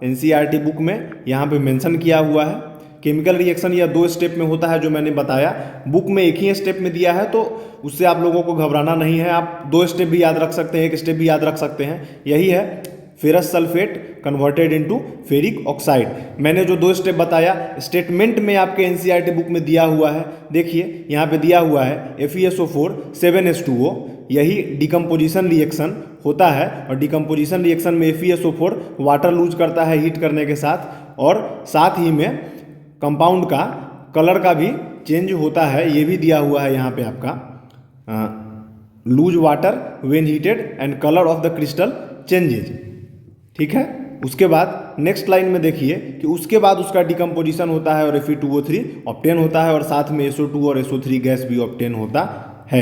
NCERT बुक में यहाँ पे मेंशन किया हुआ है। केमिकल रिएक्शन यह 2 स्टेप में होता है जो मैंने बताया। बुक में एक ही स्टेप में दिया है तो उससे आप लोगों को घबराना नहीं है, आप 2 स्टेप भी याद रख सकते हैं, 1 स्टेप भी याद रख सकते हैं। यही है ferrous sulphate converted into ferric oxide. मैंने जो 2 स्टेप बताया स्टेटमेंट में आपके NCERT बुक में दिया हुआ है। देखिए यहाँ पे दिया हुआ है FeSO4 7H2O, यही डिकम्पोजिशन रिएक्शन होता है। और डिकम्पोजिशन रिएक्शन में FeSO4 वाटर लूज करता है हीट करने के साथ, और साथ ही में कंपाउंड का कलर का भी चेंज होता है। ये भी दिया हुआ है यहाँ पे आपका loose water when heated and colour of the crystal changes. ठीक है, उसके बाद नेक्स्ट लाइन में देखिए कि उसके बाद उसका डिकम्पोजिशन होता है और Fe2O3 ऑब्टेन होता है, और साथ में SO2 और SO3 गैस भी ऑब्टेन होता है।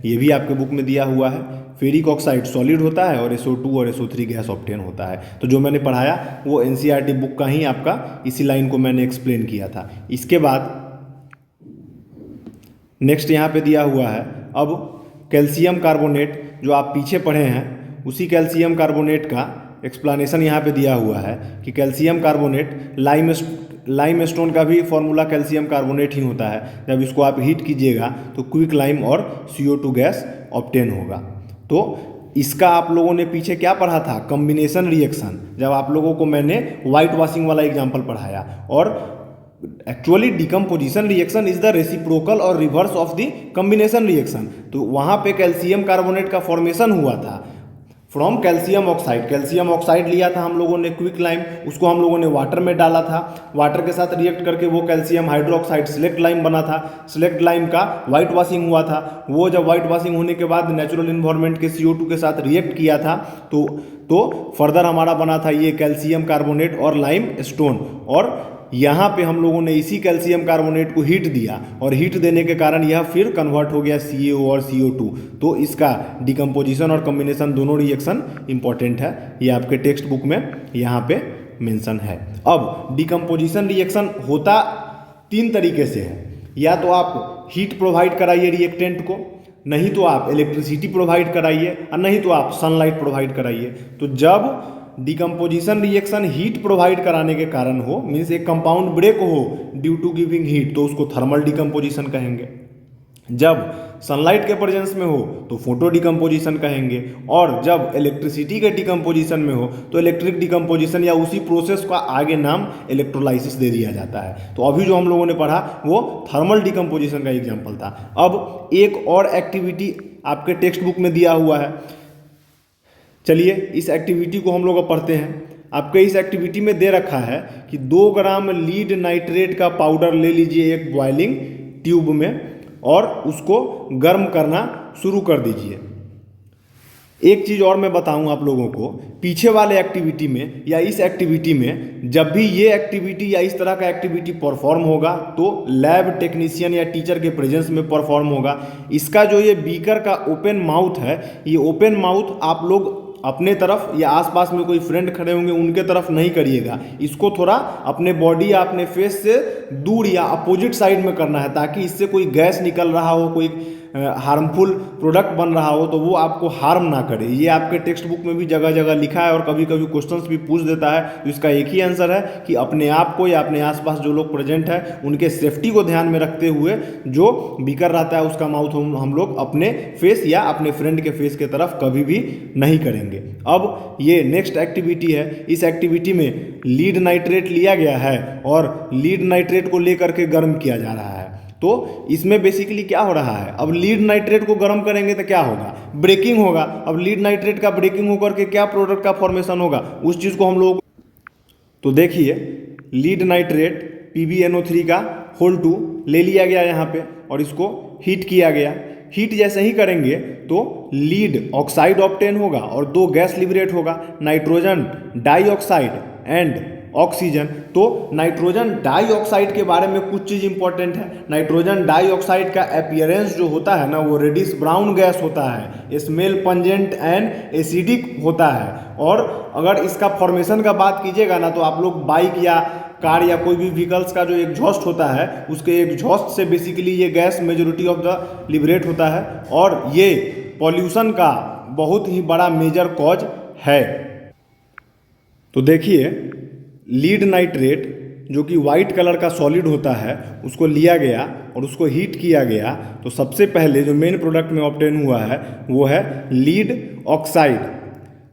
ये भी आपके बुक में दिया हुआ है। फेरिक ऑक्साइड सॉलिड होता है और SO2 और SO3 गैस ऑब्टेन होता है। तो जो मैंने पढ़ाया वो NCERT बुक का ही आपका इसी लाइन को मैंने एक्सप्लेन किया था। इसके बाद नेक्स्ट यहाँ पे दिया हुआ है अब कैल्शियम कार्बोनेट, जो आप पीछे पढ़े हैं उसी कैल्शियम कार्बोनेट का एक्सप्लेनेशन यहाँ पे दिया हुआ है कि कैल्शियम कार्बोनेट लाइम स्टोन का भी फॉर्मूला कैल्शियम कार्बोनेट ही होता है। जब इसको आप हीट कीजिएगा तो क्विक लाइम और CO2 गैस ऑब्टेन होगा। तो इसका आप लोगों ने पीछे क्या पढ़ा था, कॉम्बिनेशन रिएक्शन, जब आप लोगों को मैंने वाइट वॉशिंग वाला एग्जाम्पल पढ़ाया। और actually decomposition reaction is the reciprocal और reverse of the combination reaction. तो वहाँ पे कैल्शियम कार्बोनेट का फॉर्मेशन हुआ था from calcium oxide. Calcium oxide लिया था हम लोगों ने क्विक लाइम, उसको हम लोगों ने वाटर में डाला था, वाटर के साथ रिएक्ट करके वो कैल्शियम हाइड्रोक्साइड सिलेक्ट लाइम बना था। सिलेक्ट लाइम का वाइट वॉशिंग हुआ था। वो जब वाइट वॉशिंग होने के बाद नेचुरल इन्वायरमेंट के CO2 के साथ रिएक्ट किया था तो फर्दर हमारा बना था ये कैल्शियम कार्बोनेट और लाइम स्टोन। और यहाँ पे हम लोगों ने इसी कैल्शियम कार्बोनेट को हीट दिया, और हीट देने के कारण यह फिर कन्वर्ट हो गया CaO और CO2। तो इसका डिकम्पोजिशन और कॉम्बिनेशन दोनों रिएक्शन इंपॉर्टेंट है, ये आपके टेक्स्ट बुक में यहाँ पे मेंशन है। अब डिकम्पोजिशन रिएक्शन होता 3 तरीके से है। या तो आप हीट प्रोवाइड कराइए रिएक्टेंट को, नहीं तो आप इलेक्ट्रिसिटी प्रोवाइड कराइए, और नहीं तो आप सनलाइट प्रोवाइड कराइए। तो जब डिकम्पोजिशन रिएक्शन हीट प्रोवाइड कराने के कारण हो, मीन्स एक कंपाउंड ब्रेक हो ड्यू टू गिविंग हीट, तो उसको थर्मल डिकम्पोजिशन कहेंगे। जब सनलाइट के प्रेजेंस में हो तो फोटो डिकम्पोजिशन कहेंगे, और जब इलेक्ट्रिसिटी के डिकम्पोजिशन में हो तो इलेक्ट्रिक डिकम्पोजिशन, या उसी प्रोसेस का आगे नाम इलेक्ट्रोलाइसिस दे दिया जाता है। तो अभी जो हम लोगों ने पढ़ा वो थर्मल डिकम्पोजिशन का एग्जाम्पल था। अब एक और एक्टिविटी आपके टेक्स्ट बुक में दिया हुआ है, चलिए इस एक्टिविटी को हम लोग अब पढ़ते हैं। आपके इस एक्टिविटी में दे रखा है कि 2 ग्राम लीड नाइट्रेट का पाउडर ले लीजिए एक बॉइलिंग ट्यूब में, और उसको गर्म करना शुरू कर दीजिए। एक चीज़ और मैं बताऊं आप लोगों को, पीछे वाले एक्टिविटी में या इस एक्टिविटी में जब भी ये एक्टिविटी या इस तरह का एक्टिविटी परफॉर्म होगा तो लैब टेक्नीशियन या टीचर के प्रेजेंस में परफॉर्म होगा। इसका जो ये बीकर का ओपन माउथ है, ये ओपन माउथ आप लोग अपने तरफ या आसपास में कोई फ्रेंड खड़े होंगे उनके तरफ नहीं करिएगा। इसको थोड़ा अपने बॉडी या अपने फेस से दूर या अपोजिट साइड में करना है, ताकि इससे कोई गैस निकल रहा हो, कोई हार्मफुल प्रोडक्ट बन रहा हो तो वो आपको हार्म ना करे। ये आपके टेक्स्ट बुक में भी जगह जगह लिखा है, और कभी कभी क्वेश्चंस भी पूछ देता है। तो इसका एक ही आंसर है कि अपने आप को या अपने आसपास जो लोग प्रेजेंट है उनके सेफ्टी को ध्यान में रखते हुए जो बीकर रहता है उसका माउथ हम लोग अपने फेस या अपने फ्रेंड के फेस के तरफ कभी भी नहीं करेंगे। अब ये नेक्स्ट एक्टिविटी है। इस एक्टिविटी में लीड नाइट्रेट लिया गया है और लीड नाइट्रेट को लेकर के गर्म किया जा रहा है। तो इसमें बेसिकली क्या हो रहा है, अब लीड नाइट्रेट को गर्म करेंगे तो क्या होगा, ब्रेकिंग होगा। अब लीड नाइट्रेट का ब्रेकिंग होकर के क्या प्रोडक्ट का फॉर्मेशन होगा, उस चीज़ को हम लोग, तो देखिए लीड नाइट्रेट PbNO3 का होल 2 ले लिया गया यहाँ पे, और इसको हीट किया गया। हीट जैसे ही करेंगे तो लीड ऑक्साइड ऑब्टेन होगा और दो गैस लिबरेट होगा, नाइट्रोजन डाइऑक्साइड एंड ऑक्सीजन। तो नाइट्रोजन डाइऑक्साइड के बारे में कुछ चीज़ इंपॉर्टेंट है। नाइट्रोजन डाइऑक्साइड का अपीयरेंस जो होता है ना, वो रेडिश ब्राउन गैस होता है, स्मेल पंजेंट एंड एसिडिक होता है। और अगर इसका फॉर्मेशन का बात कीजिएगा ना, तो आप लोग बाइक या कार या कोई भी व्हीकल्स का जो एग्जॉस्ट होता है, उसके एग्जॉस्ट से बेसिकली ये gas majority of the liberate होता है और ये पॉल्यूशन का बहुत ही बड़ा मेजर कॉज है। तो देखिए, लीड नाइट्रेट जो कि वाइट कलर का सॉलिड होता है, उसको लिया गया और उसको हीट किया गया। तो सबसे पहले जो मेन प्रोडक्ट में ऑब्टेन हुआ है वो है लीड ऑक्साइड,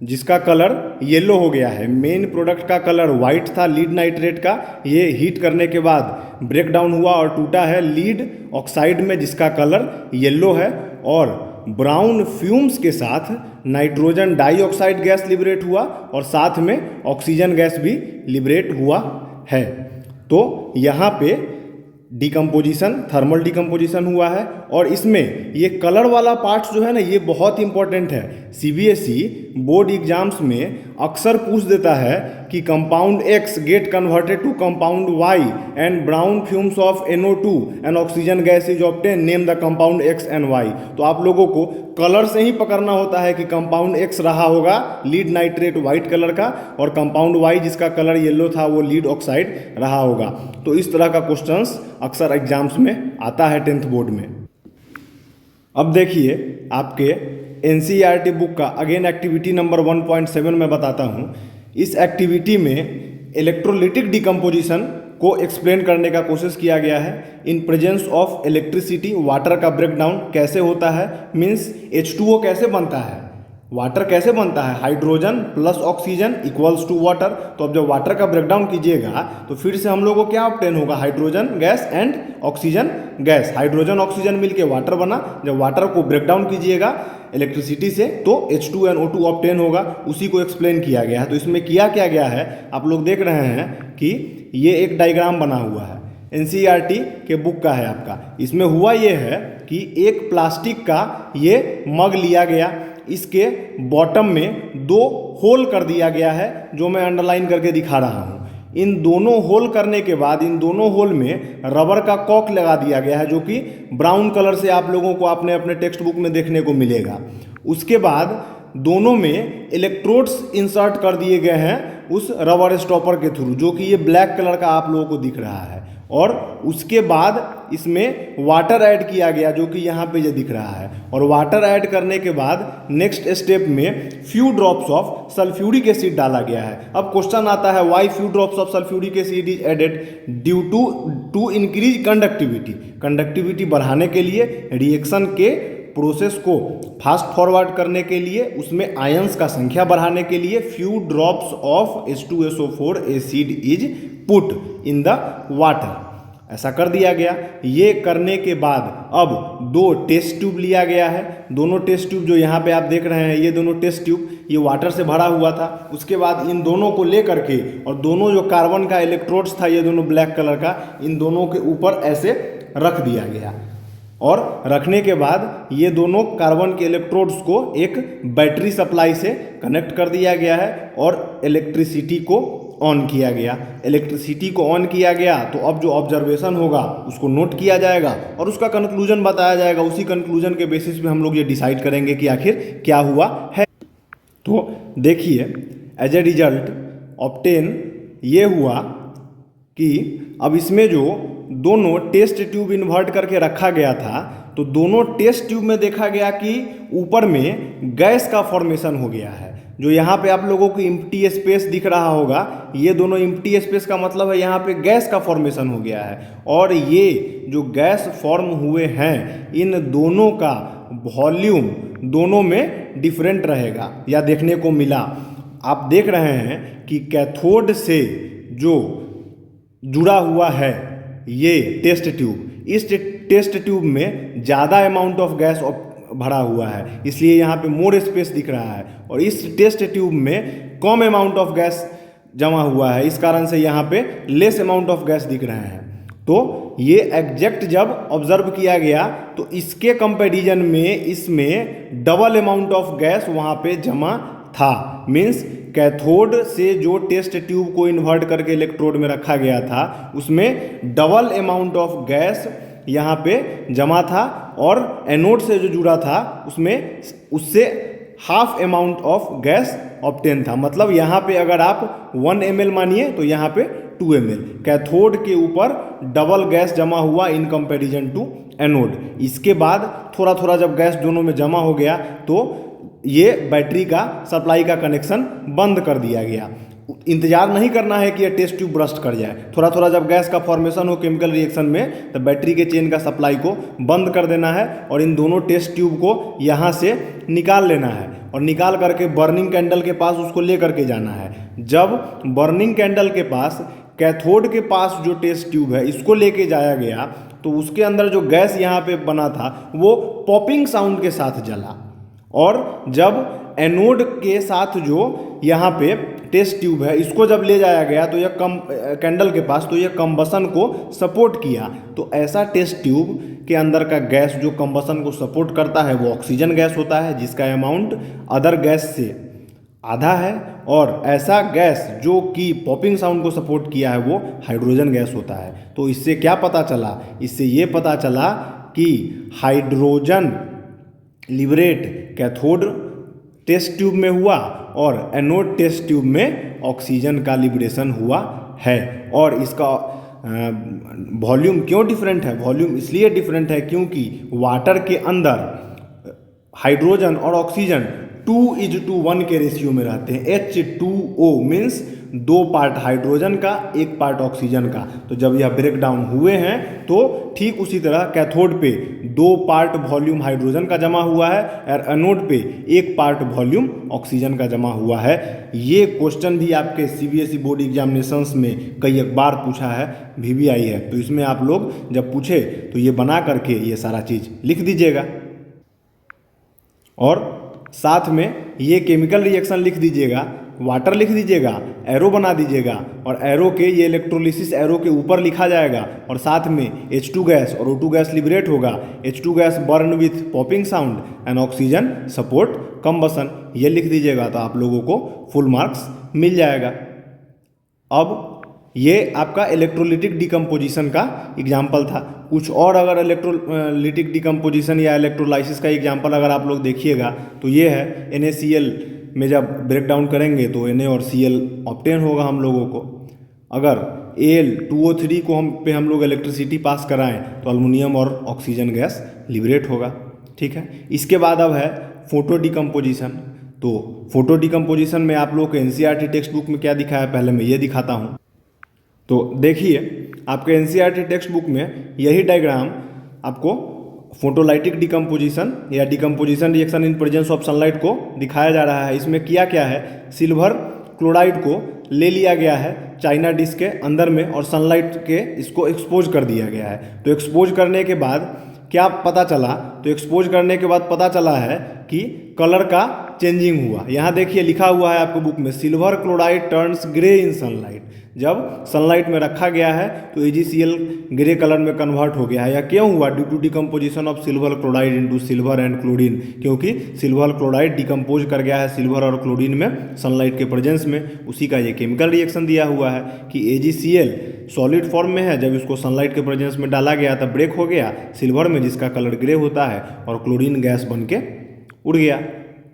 जिसका कलर येलो हो गया है। मेन प्रोडक्ट का कलर वाइट था लीड नाइट्रेट का, ये हीट करने के बाद ब्रेक डाउन हुआ और टूटा है लीड ऑक्साइड में, जिसका कलर येलो है। और ब्राउन फ्यूम्स के साथ नाइट्रोजन डाइऑक्साइड गैस लिबरेट हुआ और साथ में ऑक्सीजन गैस भी लिबरेट हुआ है। तो यहाँ पे डिकम्पोजिशन, थर्मल डिकम्पोजिशन हुआ है। और इसमें ये कलर वाला पार्ट जो है ना, ये बहुत इंपॉर्टेंट है। सीबीएसई बोर्ड एग्जाम्स में अक्सर पूछ देता है कि compound X get converted to compound Y and brown fumes of NO2 and oxygen gas is obtain, name the compound X and Y. तो आप लोगों को कलर से ही पकड़ना होता है कि कंपाउंड एक्स रहा होगा लीड नाइट्रेट वाइट कलर का, और कंपाउंड वाई जिसका कलर येलो था वो लीड ऑक्साइड रहा होगा। तो इस तरह का क्वेश्चंस अक्सर एग्जाम्स में आता है 10th बोर्ड में। अब देखिए, आपके NCERT बुक का अगेन एक्टिविटी नंबर 1.7 में बताता हूँ। इस एक्टिविटी में इलेक्ट्रोलिटिक डिकम्पोजिशन को एक्सप्लेन करने का कोशिश किया गया है। In presence of electricity water का ब्रेकडाउन कैसे होता है, मीन्स H2O कैसे बनता है, वाटर कैसे बनता है, hydrogen plus oxygen equals to water. तो अब जब वाटर का ब्रेकडाउन कीजिएगा तो फिर से हम लोगों को क्या ऑब्टेन होगा, hydrogen gas and oxygen gas. Hydrogen oxygen मिलके वाटर बना। जब वाटर को ब्रेकडाउन कीजिएगा इलेक्ट्रिसिटी से तो H2NO2 ऑब्टेन होगा, उसी को एक्सप्लेन किया गया है। तो इसमें किया क्या गया है, आप लोग देख रहे हैं कि ये एक डायग्राम बना हुआ है, NCERT के बुक का है आपका। इसमें हुआ ये है कि एक प्लास्टिक का ये मग लिया गया, इसके बॉटम में दो होल कर दिया गया है, जो मैं अंडरलाइन करके दिखा रहा हूँ। इन दोनों होल करने के बाद इन दोनों होल में रबर का कॉक लगा दिया गया है, जो कि ब्राउन कलर से आप लोगों को अपने अपने टेक्स्ट बुक में देखने को मिलेगा। उसके बाद दोनों में इलेक्ट्रोड्स इंसर्ट कर दिए गए हैं उस रबर स्टॉपर के थ्रू, जो कि ये ब्लैक कलर का आप लोगों को दिख रहा है। और उसके बाद इसमें वाटर ऐड किया गया, जो कि यहाँ पे ये दिख रहा है। और वाटर ऐड करने के बाद नेक्स्ट स्टेप में few drops of sulphuric acid डाला गया है। अब क्वेश्चन आता है, why few drops of sulphuric acid is added, due to increase conductivity. Conductivity बढ़ाने के लिए, रिएक्शन के प्रोसेस को फास्ट फॉरवर्ड करने के लिए, उसमें आयंस का संख्या बढ़ाने के लिए few drops of H2SO4 acid is put in the water. ऐसा कर दिया गया। ये करने के बाद अब दो टेस्ट ट्यूब लिया गया है। दोनों टेस्ट ट्यूब जो यहाँ पे आप देख रहे हैं, ये दोनों टेस्ट ट्यूब ये वाटर से भरा हुआ था। उसके बाद इन दोनों को ले करके, और दोनों जो कार्बन का इलेक्ट्रोड्स था, ये दोनों ब्लैक कलर का, इन दोनों के ऊपर ऐसे रख दिया गया। और रखने के बाद ये दोनों कार्बन के इलेक्ट्रोड्स को एक बैटरी सप्लाई से कनेक्ट कर दिया गया है और इलेक्ट्रिसिटी को ऑन किया गया। इलेक्ट्रिसिटी को ऑन किया गया तो अब जो ऑब्जर्वेशन होगा उसको नोट किया जाएगा और उसका कंक्लूजन बताया जाएगा। उसी कंक्लूजन के बेसिस पे हम लोग ये डिसाइड करेंगे कि आखिर क्या हुआ है। तो देखिए, एज ए रिजल्ट ऑब्टेन ये हुआ कि अब इसमें जो दोनों टेस्ट ट्यूब इन्वर्ट करके रखा गया था, तो दोनों टेस्ट ट्यूब में देखा गया कि ऊपर में गैस का फॉर्मेशन हो गया है। जो यहाँ पे आप लोगों को इम्प्टी स्पेस दिख रहा होगा, ये दोनों इम्प्टी स्पेस का मतलब है यहाँ पे गैस का फॉर्मेशन हो गया है। और ये जो गैस फॉर्म हुए हैं, इन दोनों का वॉल्यूम दोनों में डिफरेंट रहेगा या देखने को मिला। आप देख रहे हैं कि कैथोड से जो जुड़ा हुआ है ये टेस्ट ट्यूब, इस टेस्ट ट्यूब में ज़्यादा अमाउंट ऑफ गैस भरा हुआ है, इसलिए यहाँ पे मोर स्पेस दिख रहा है। और इस टेस्ट ट्यूब में कम अमाउंट ऑफ गैस जमा हुआ है, इस कारण से यहाँ पे लेस अमाउंट ऑफ गैस दिख रहे हैं। तो ये एग्जैक्ट जब ऑब्जर्व किया गया तो इसके कंपैरिजन में इसमें डबल अमाउंट ऑफ गैस वहाँ पे जमा था। मीन्स कैथोड से जो टेस्ट ट्यूब को इन्वर्ट करके इलेक्ट्रोड में रखा गया था उसमें डबल अमाउंट ऑफ गैस यहाँ पे जमा था, और एनोड से जो जुड़ा था उसमें उससे half amount of gas obtain था। मतलब यहाँ पे अगर आप 1 ml मानिए तो यहाँ पे 2 ml कैथोड के ऊपर डबल गैस जमा हुआ इन कंपैरिजन टू एनोड। इसके बाद थोड़ा थोड़ा जब गैस दोनों में जमा हो गया तो ये बैटरी का सप्लाई का कनेक्शन बंद कर दिया गया। इंतजार नहीं करना है कि ये टेस्ट ट्यूब ब्रस्ट कर जाए, थोड़ा थोड़ा जब गैस का फॉर्मेशन हो केमिकल रिएक्शन में तो बैटरी के चेन का सप्लाई को बंद कर देना है और इन दोनों टेस्ट ट्यूब को यहाँ से निकाल लेना है और निकाल करके बर्निंग कैंडल के पास उसको ले करके जाना है। जब बर्निंग कैंडल के पास कैथोड के पास जो टेस्ट ट्यूब है इसको लेके जाया गया तो उसके अंदर जो गैस यहाँ पे बना था वो पॉपिंग साउंड के साथ जला, और जब एनोड के साथ जो यहाँ पे टेस्ट ट्यूब है इसको जब ले जाया गया तो यह कैंडल के पास तो यह कंबसन को सपोर्ट किया। तो ऐसा टेस्ट ट्यूब के अंदर का गैस जो कंबसन को सपोर्ट करता है वो ऑक्सीजन गैस होता है जिसका अमाउंट अदर गैस से आधा है, और ऐसा गैस जो कि पॉपिंग साउंड को सपोर्ट किया है वो हाइड्रोजन गैस होता है। तो इससे क्या पता चला? इससे ये पता चला कि hydrogen liberate cathode test tube में हुआ और एनोड टेस्ट ट्यूब में ऑक्सीजन का लिबरेशन हुआ है। और इसका वॉल्यूम क्यों डिफरेंट है? वॉल्यूम इसलिए डिफरेंट है क्योंकि वाटर के अंदर हाइड्रोजन और ऑक्सीजन 2:1 के रेशियो में रहते हैं। H2O मीन्स 2 पार्ट हाइड्रोजन का 1 पार्ट ऑक्सीजन का। तो जब यह ब्रेक डाउन हुए हैं तो ठीक उसी तरह कैथोड पे 2 पार्ट वॉल्यूम हाइड्रोजन का जमा हुआ है और एनोड पे 1 पार्ट वॉल्यूम ऑक्सीजन का जमा हुआ है। ये क्वेश्चन भी आपके CBSE बोर्ड एग्जामिनेशंस में कई बार पूछा है, VBI है। तो इसमें आप लोग जब पूछे तो ये बना करके ये सारा चीज़ लिख दीजिएगा और साथ में ये केमिकल रिएक्शन लिख दीजिएगा, वाटर लिख दीजिएगा, एरो बना दीजिएगा और एरो के ये इलेक्ट्रोलिसिस एरो के ऊपर लिखा जाएगा और साथ में H2 गैस और O2 गैस लिबरेट होगा। H2 gas burn with popping sound and oxygen support combustion, ये लिख दीजिएगा तो आप लोगों को फुल मार्क्स मिल जाएगा। अब ये आपका इलेक्ट्रोलिटिक डिकम्पोजिशन का एग्जाम्पल था। कुछ और अगर इलेक्ट्रोलिटिक डिकम्पोजिशन या इलेक्ट्रोलाइसिस का एग्जाम्पल अगर आप लोग देखिएगा तो ये है NaCl में जब ब्रेक डाउन करेंगे तो Na और Cl ऑब्टेन होगा हम लोगों को। अगर Al2O3 को हम लोग इलेक्ट्रिसिटी पास कराएं तो अल्युमिनियम और ऑक्सीजन गैस लिबरेट होगा। ठीक है, इसके बाद अब है फोटो डिकम्पोजिशन। तो फोटो डिकम्पोजिशन में आप लोग के NCERT टेक्स्ट बुक में क्या दिखा है पहले मैं ये दिखाता हूँ। तो देखिए आपके NCERT टेक्स्ट बुक में यही डायग्राम आपको फोटोलाइटिक डिकम्पोजिशन या decomposition reaction in presence of sunlight को दिखाया जा रहा है। इसमें किया क्या है, सिल्वर क्लोराइड को ले लिया गया है चाइना डिश के अंदर में और सनलाइट के इसको एक्सपोज कर दिया गया है। तो एक्सपोज करने के बाद क्या पता चला? तो एक्सपोज करने के बाद पता चला है कि कलर का चेंजिंग हुआ। यहाँ देखिए लिखा हुआ है आपको बुक में, silver chloride turns grey in sunlight. जब सनलाइट में रखा गया है तो AgCl ग्रे कलर में कन्वर्ट हो गया है। यह क्यों हुआ? Due to decomposition of silver chloride into silver and chlorine, क्योंकि सिल्वर क्लोराइड डिकम्पोज कर गया है सिल्वर और क्लोरीन में सनलाइट के प्रेजेंस में। उसी का ये केमिकल रिएक्शन दिया हुआ है कि AgCl सॉलिड फॉर्म में है, जब इसको सनलाइट के प्रेजेंस में डाला गया तब ब्रेक हो गया सिल्वर में जिसका कलर ग्रे होता है और क्लोरीन गैस बन के उड़ गया।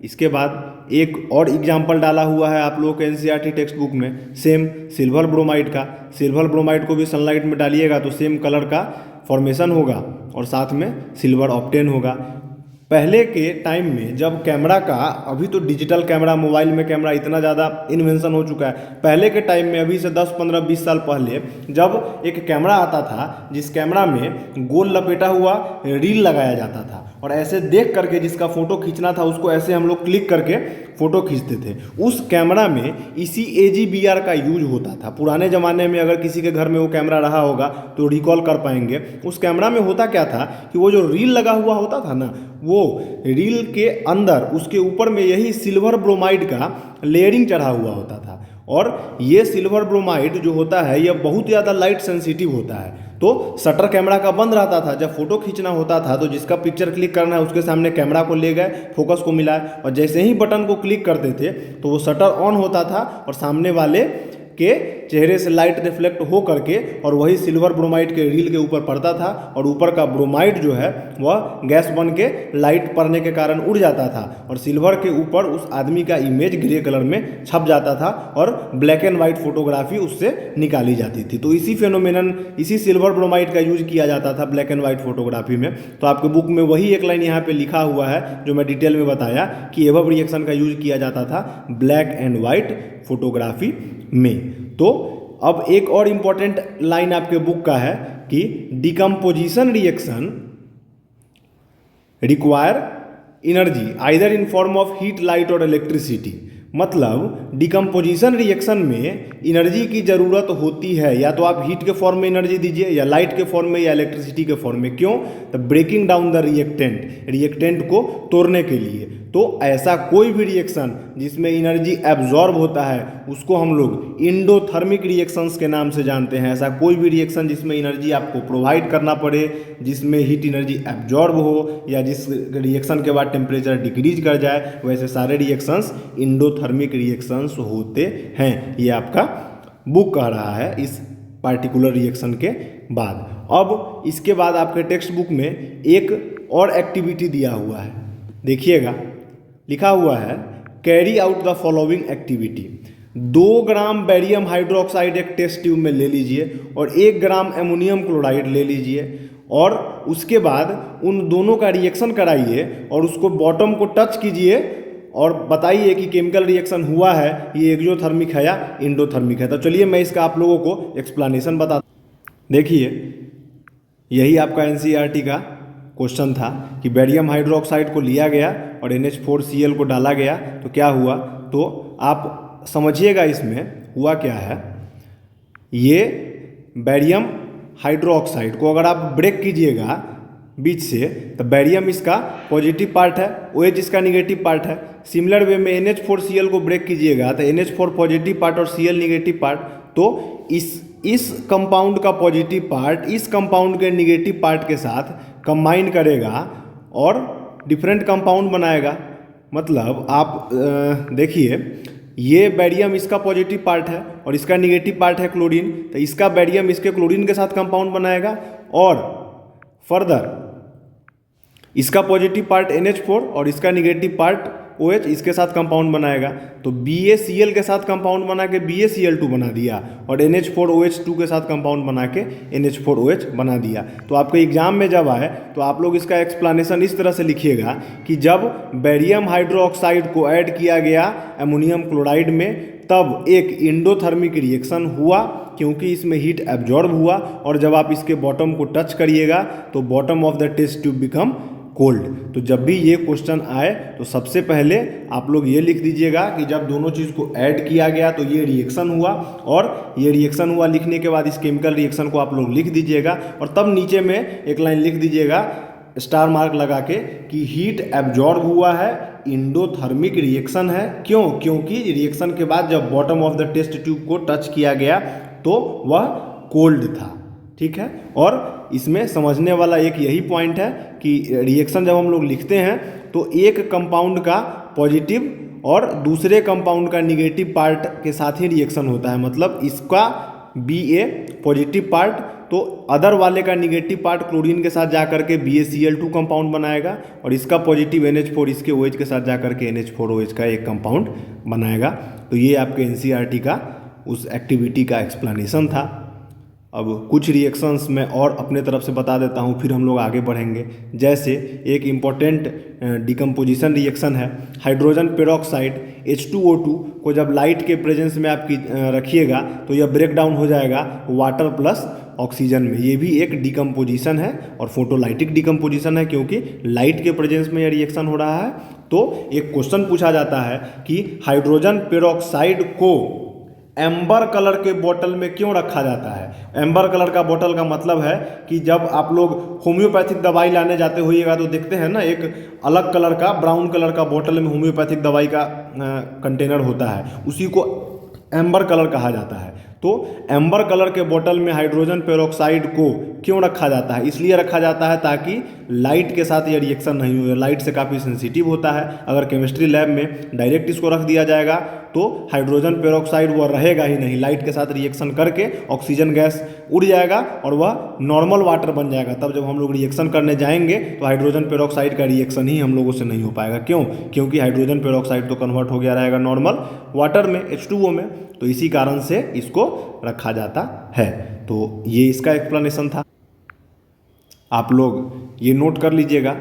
इसके बाद एक और एग्जाम्पल डाला हुआ है आप लोगों के NCERT टेक्स्ट बुक में, सेम सिल्वर ब्रोमाइड का। सिल्वर ब्रोमाइड को भी सनलाइट में डालिएगा तो सेम कलर का फॉर्मेशन होगा और साथ में सिल्वर ऑब्टेन होगा। पहले के टाइम में जब कैमरा का, अभी तो डिजिटल कैमरा, मोबाइल में कैमरा इतना ज़्यादा इन्वेंशन हो चुका है, पहले के टाइम में अभी से 10, 15, 20 साल पहले जब एक कैमरा आता था जिस कैमरा में गोल लपेटा हुआ रील लगाया जाता था और ऐसे देख करके जिसका फ़ोटो खींचना था उसको ऐसे हम लोग क्लिक करके फ़ोटो खींचते थे। उस कैमरा में इसी AGBR का यूज होता था। पुराने ज़माने में अगर किसी के घर में वो कैमरा रहा होगा तो रिकॉल कर पाएंगे। उस कैमरा में होता क्या था कि वो जो रील लगा हुआ होता था ना, वो रील के अंदर उसके ऊपर में यही सिल्वर ब्रोमाइड का लेयरिंग चढ़ा हुआ होता था। और ये सिल्वर ब्रोमाइड जो होता है यह बहुत ज़्यादा लाइट सेंसिटिव होता है। तो शटर कैमरा का बंद रहता था, जब फोटो खींचना होता था तो जिसका पिक्चर क्लिक करना है उसके सामने कैमरा को ले गए, फोकस को मिलाए और जैसे ही बटन को क्लिक करते थे तो वो शटर ऑन होता था और सामने वाले के चेहरे से लाइट रिफ्लेक्ट हो करके और वही सिल्वर ब्रोमाइड के रील के ऊपर पड़ता था और ऊपर का ब्रोमाइड जो है वह गैस बन के लाइट पड़ने के कारण उड़ जाता था और सिल्वर के ऊपर उस आदमी का इमेज ग्रे कलर में छप जाता था और ब्लैक एंड वाइट फोटोग्राफी उससे निकाली जाती थी। तो इसी फेनोमेनन, इसी सिल्वर ब्रोमाइड का यूज किया जाता था ब्लैक एंड वाइट फोटोग्राफी में। तो आपके बुक में वही एक लाइन यहाँ पे लिखा हुआ है जो मैं डिटेल में बताया कि एबव रिएक्शन का यूज किया जाता था ब्लैक एंड वाइट फोटोग्राफी में। तो अब एक और इम्पॉर्टेंट लाइन आपके बुक का है कि decomposition reaction require energy either in form of heat, light और इलेक्ट्रिसिटी। मतलब डिकम्पोजिशन रिएक्शन में एनर्जी की ज़रूरत होती है, या तो आप हीट के फॉर्म में एनर्जी दीजिए या लाइट के फॉर्म में या इलेक्ट्रिसिटी के फॉर्म में। क्यों? तो ब्रेकिंग डाउन द रिएक्टेंट को तोड़ने के लिए। तो ऐसा कोई भी रिएक्शन जिसमें एनर्जी एब्जॉर्ब होता है उसको हम लोग इंडोथर्मिक रिएक्शंस के नाम से जानते हैं। ऐसा कोई भी रिएक्शन जिसमें एनर्जी आपको प्रोवाइड करना पड़े, जिसमें हीट एनर्जी एब्जॉर्ब हो या जिस रिएक्शन के बाद टेम्परेचर डिक्रीज कर जाए, वैसे सारे रिएक्शंस इंडोथर्मिक रिएक्शंस होते हैं। ये आपका बुक कह रहा है इस पार्टिकुलर रिएक्शन के बाद। अब इसके बाद आपके टेक्स्ट बुक में एक और एक्टिविटी दिया हुआ है, देखिएगा लिखा हुआ है carry out the following activity. 2 gram barium hydroxide एक टेस्ट ट्यूब में ले लीजिए और 1 ग्राम एमोनियम क्लोराइड ले लीजिए और उसके बाद उन दोनों का रिएक्शन कराइए और उसको बॉटम को टच कीजिए और बताइए कि केमिकल रिएक्शन हुआ है, ये एक्सोथर्मिक है या इंडोथर्मिक है। तो चलिए मैं इसका आप लोगों को एक्सप्लेनेशन बता। देखिए यही आपका एनसीईआरटी का क्वेश्चन था कि बेरियम हाइड्रोक्साइड को लिया गया और NH4Cl को डाला गया तो क्या हुआ। तो आप समझिएगा इसमें हुआ क्या है। ये बेरियम हाइड्रोक्साइड को अगर आप ब्रेक कीजिएगा बीच से तो बेरियम इसका पॉजिटिव पार्ट है, OH इसका निगेटिव पार्ट है। सिमिलर वे में NH4Cl को ब्रेक कीजिएगा तो NH4 पॉजिटिव पार्ट और Cl निगेटिव पार्ट। तो इस कंपाउंड का पॉजिटिव पार्ट इस कंपाउंड के निगेटिव पार्ट के साथ कंबाइन करेगा और डिफरेंट कंपाउंड बनाएगा। मतलब आप देखिए ये बेरियम इसका पॉजिटिव पार्ट है और इसका निगेटिव पार्ट है क्लोरीन, तो इसका बेरियम इसके क्लोरीन के साथ कंपाउंड बनाएगा और फर्दर इसका पॉजिटिव पार्ट NH4 और इसका निगेटिव पार्ट OH इसके साथ कंपाउंड बनाएगा। तो BaCl के साथ कंपाउंड बना के BaCl2 बना दिया और NH4OH2 के साथ कंपाउंड बना के NH4OH बना दिया। तो आपके एग्जाम में जब आए तो आप लोग इसका एक्सप्लेनेशन इस तरह से लिखिएगा कि जब बेरियम हाइड्रोक्साइड को ऐड किया गया एमोनियम क्लोराइड में तब एक इंडोथर्मिक रिएक्शन हुआ क्योंकि इसमें हीट एब्जॉर्ब हुआ और जब आप इसके बॉटम को टच करिएगा तो bottom of the test tube become cold. तो जब भी ये क्वेश्चन आए तो सबसे पहले आप लोग ये लिख दीजिएगा कि जब दोनों चीज़ को ऐड किया गया तो ये रिएक्शन हुआ, और ये रिएक्शन हुआ लिखने के बाद इस केमिकल रिएक्शन को आप लोग लिख दीजिएगा और तब नीचे में एक लाइन लिख दीजिएगा स्टार मार्क लगा के कि हीट एब्जॉर्ब हुआ है, इंडोथर्मिक रिएक्शन है। क्यों? क्योंकि रिएक्शन के बाद जब bottom of the test tube को टच किया गया तो वह कोल्ड था। ठीक है, और इसमें समझने वाला एक यही पॉइंट है कि रिएक्शन जब हम लोग लिखते हैं तो एक कंपाउंड का पॉजिटिव और दूसरे कंपाउंड का निगेटिव पार्ट के साथ ही रिएक्शन होता है। मतलब इसका Ba पॉजिटिव पार्ट तो अदर वाले का निगेटिव पार्ट क्लोरीन के साथ जाकर के BaCl2 कंपाउंड बनाएगा और इसका पॉजिटिव NH4 इसके OH के साथ जाकर के NH4OH का एक कंपाउंड बनाएगा। तो ये आपके एनसीईआरटी का उस एक्टिविटी का एक्सप्लेनेशन था। अब कुछ रिएक्शंस मैं और अपने तरफ से बता देता हूँ, फिर हम लोग आगे बढ़ेंगे। जैसे एक इम्पॉर्टेंट डिकम्पोजिशन रिएक्शन है हाइड्रोजन पेरोक्साइड H2O2 को जब लाइट के प्रेजेंस में आप रखिएगा तो यह ब्रेक डाउन हो जाएगा वाटर प्लस ऑक्सीजन में। ये भी एक डिकम्पोजिशन है और फोटोलाइटिक डिकम्पोजिशन है क्योंकि लाइट के प्रेजेंस में यह रिएक्शन हो रहा है। तो एक क्वेश्चन पूछा जाता है कि हाइड्रोजन पेरोक्साइड को एम्बर कलर के बोतल में क्यों रखा जाता है। एम्बर कलर का बोतल का मतलब है कि जब आप लोग होम्योपैथिक दवाई लाने जाते होइएगा तो देखते हैं ना एक अलग कलर का ब्राउन कलर का बोतल में होम्योपैथिक दवाई का कंटेनर होता है, उसी को एम्बर कलर कहा जाता है। तो एम्बर कलर के बोतल में हाइड्रोजन पेरोक्साइड को क्यों रखा जाता है? इसलिए रखा जाता है ताकि लाइट के साथ ये रिएक्शन नहीं हो। लाइट से काफ़ी सेंसिटिव होता है। अगर केमिस्ट्री लैब में डायरेक्ट इसको रख दिया जाएगा तो हाइड्रोजन पेरोक्साइड वह रहेगा ही नहीं, लाइट के साथ रिएक्शन करके ऑक्सीजन गैस उड़ जाएगा और वह नॉर्मल वाटर बन जाएगा। तब जब हम लोग रिएक्शन करने जाएंगे तो हाइड्रोजन पेरोक्साइड का रिएक्शन ही हम लोगों से नहीं हो पाएगा। क्यों? क्योंकि हाइड्रोजन पेरोक्साइड तो कन्वर्ट हो गया रहेगा नॉर्मल वाटर में, H2O में। तो इसी कारण से इसको रखा जाता है। तो ये इसका एक्सप्लेनेशन था। आप लोग ये नोट कर लीजिएगा,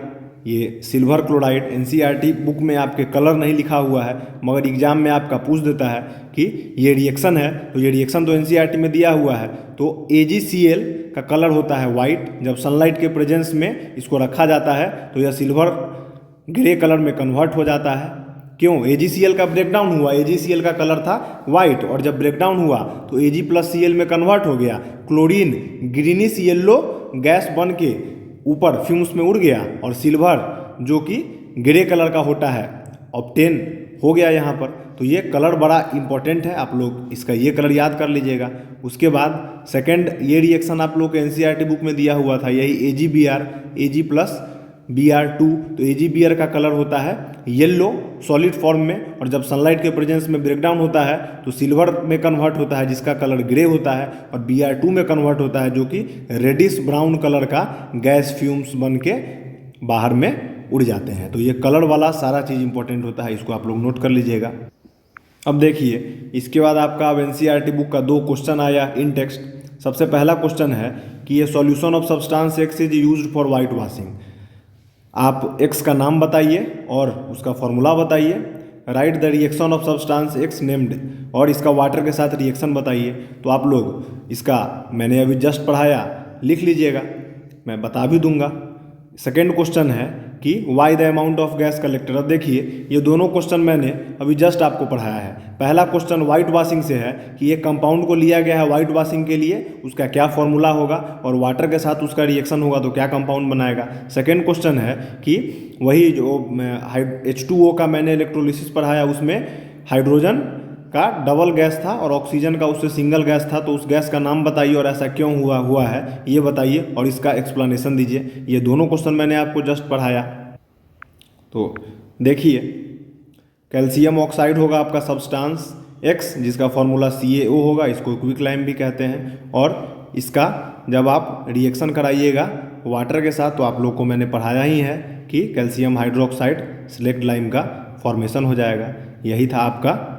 ये सिल्वर क्लोराइड NCERT बुक में आपके कलर नहीं लिखा हुआ है, मगर एग्जाम में आपका पूछ देता है कि ये रिएक्शन है, तो ये रिएक्शन तो NCERT में दिया हुआ है। तो AgCl का कलर होता है वाइट। जब सनलाइट के प्रेजेंस में इसको रखा जाता है तो यह सिल्वर ग्रे कलर में कन्वर्ट हो जाता है। क्यों? AgCl का ब्रेकडाउन हुआ, AgCl का कलर था वाइट, और जब ब्रेकडाउन हुआ तो Ag+Cl में कन्वर्ट हो गया। क्लोरीन ग्रीनिश येलो गैस बन के ऊपर फ्यूम्स में उड़ गया, और सिल्वर जो कि ग्रे कलर का होता है ऑब्टेन हो गया यहाँ पर। तो ये कलर बड़ा इंपॉर्टेंट है, आप लोग इसका ये कलर याद कर लीजिएगा। उसके बाद सेकंड ये रिएक्शन आप लोग के NCERT बुक में दिया हुआ था, यही AgBr, Ag+Br2। तो AgBr का कलर होता है येलो सॉलिड फॉर्म में, और जब सनलाइट के प्रेजेंस में ब्रेकडाउन होता है तो सिल्वर में कन्वर्ट होता है जिसका कलर ग्रे होता है, और Br2 में कन्वर्ट होता है जो कि रेडिश ब्राउन कलर का गैस फ्यूम्स बन के बाहर में उड़ जाते हैं। तो ये कलर वाला सारा चीज़ इंपॉर्टेंट होता है, इसको आप लोग नोट कर लीजिएगा। अब देखिए, इसके बाद आपका अब NCERT बुक का 2 क्वेश्चन आया इन टेक्स्ट। सबसे पहला क्वेश्चन है कि ये solution of substance X is used for white washing. आप X का नाम बताइए और उसका फॉर्मूला बताइए। Right the reaction of substance X named, और इसका वाटर के साथ रिएक्शन बताइए। तो आप लोग इसका मैंने अभी जस्ट पढ़ाया, लिख लीजिएगा, मैं बता भी दूंगा। सेकेंड क्वेश्चन है कि why the amount of gas collected. अब देखिए, ये दोनों क्वेश्चन मैंने अभी जस्ट आपको पढ़ाया है। पहला क्वेश्चन वाइट वॉशिंग से है कि ये कंपाउंड को लिया गया है वाइट वॉशिंग के लिए, उसका क्या फॉर्मूला होगा, और वाटर के साथ उसका रिएक्शन होगा तो क्या कंपाउंड बनाएगा। सेकेंड क्वेश्चन है कि वही जो H2O का मैंने इलेक्ट्रोलिसिस पढ़ाया, उसमें हाइड्रोजन का डबल गैस था और ऑक्सीजन का उससे सिंगल गैस था, तो उस गैस का नाम बताइए और ऐसा क्यों हुआ है ये बताइए और इसका एक्सप्लेनेशन दीजिए। ये दोनों क्वेश्चन मैंने आपको जस्ट पढ़ाया। तो देखिए, कैल्शियम ऑक्साइड होगा आपका सब्सटेंस X, जिसका फॉर्मूला CaO होगा, इसको क्विकलाइम भी कहते हैं। और इसका जब आप रिएक्शन कराइएगा वाटर के साथ तो आप लोग को मैंने पढ़ाया ही है कि कैल्शियम हाइड्रोक्साइड सिलेक्ट लाइम का फॉर्मेशन हो जाएगा। यही था आपका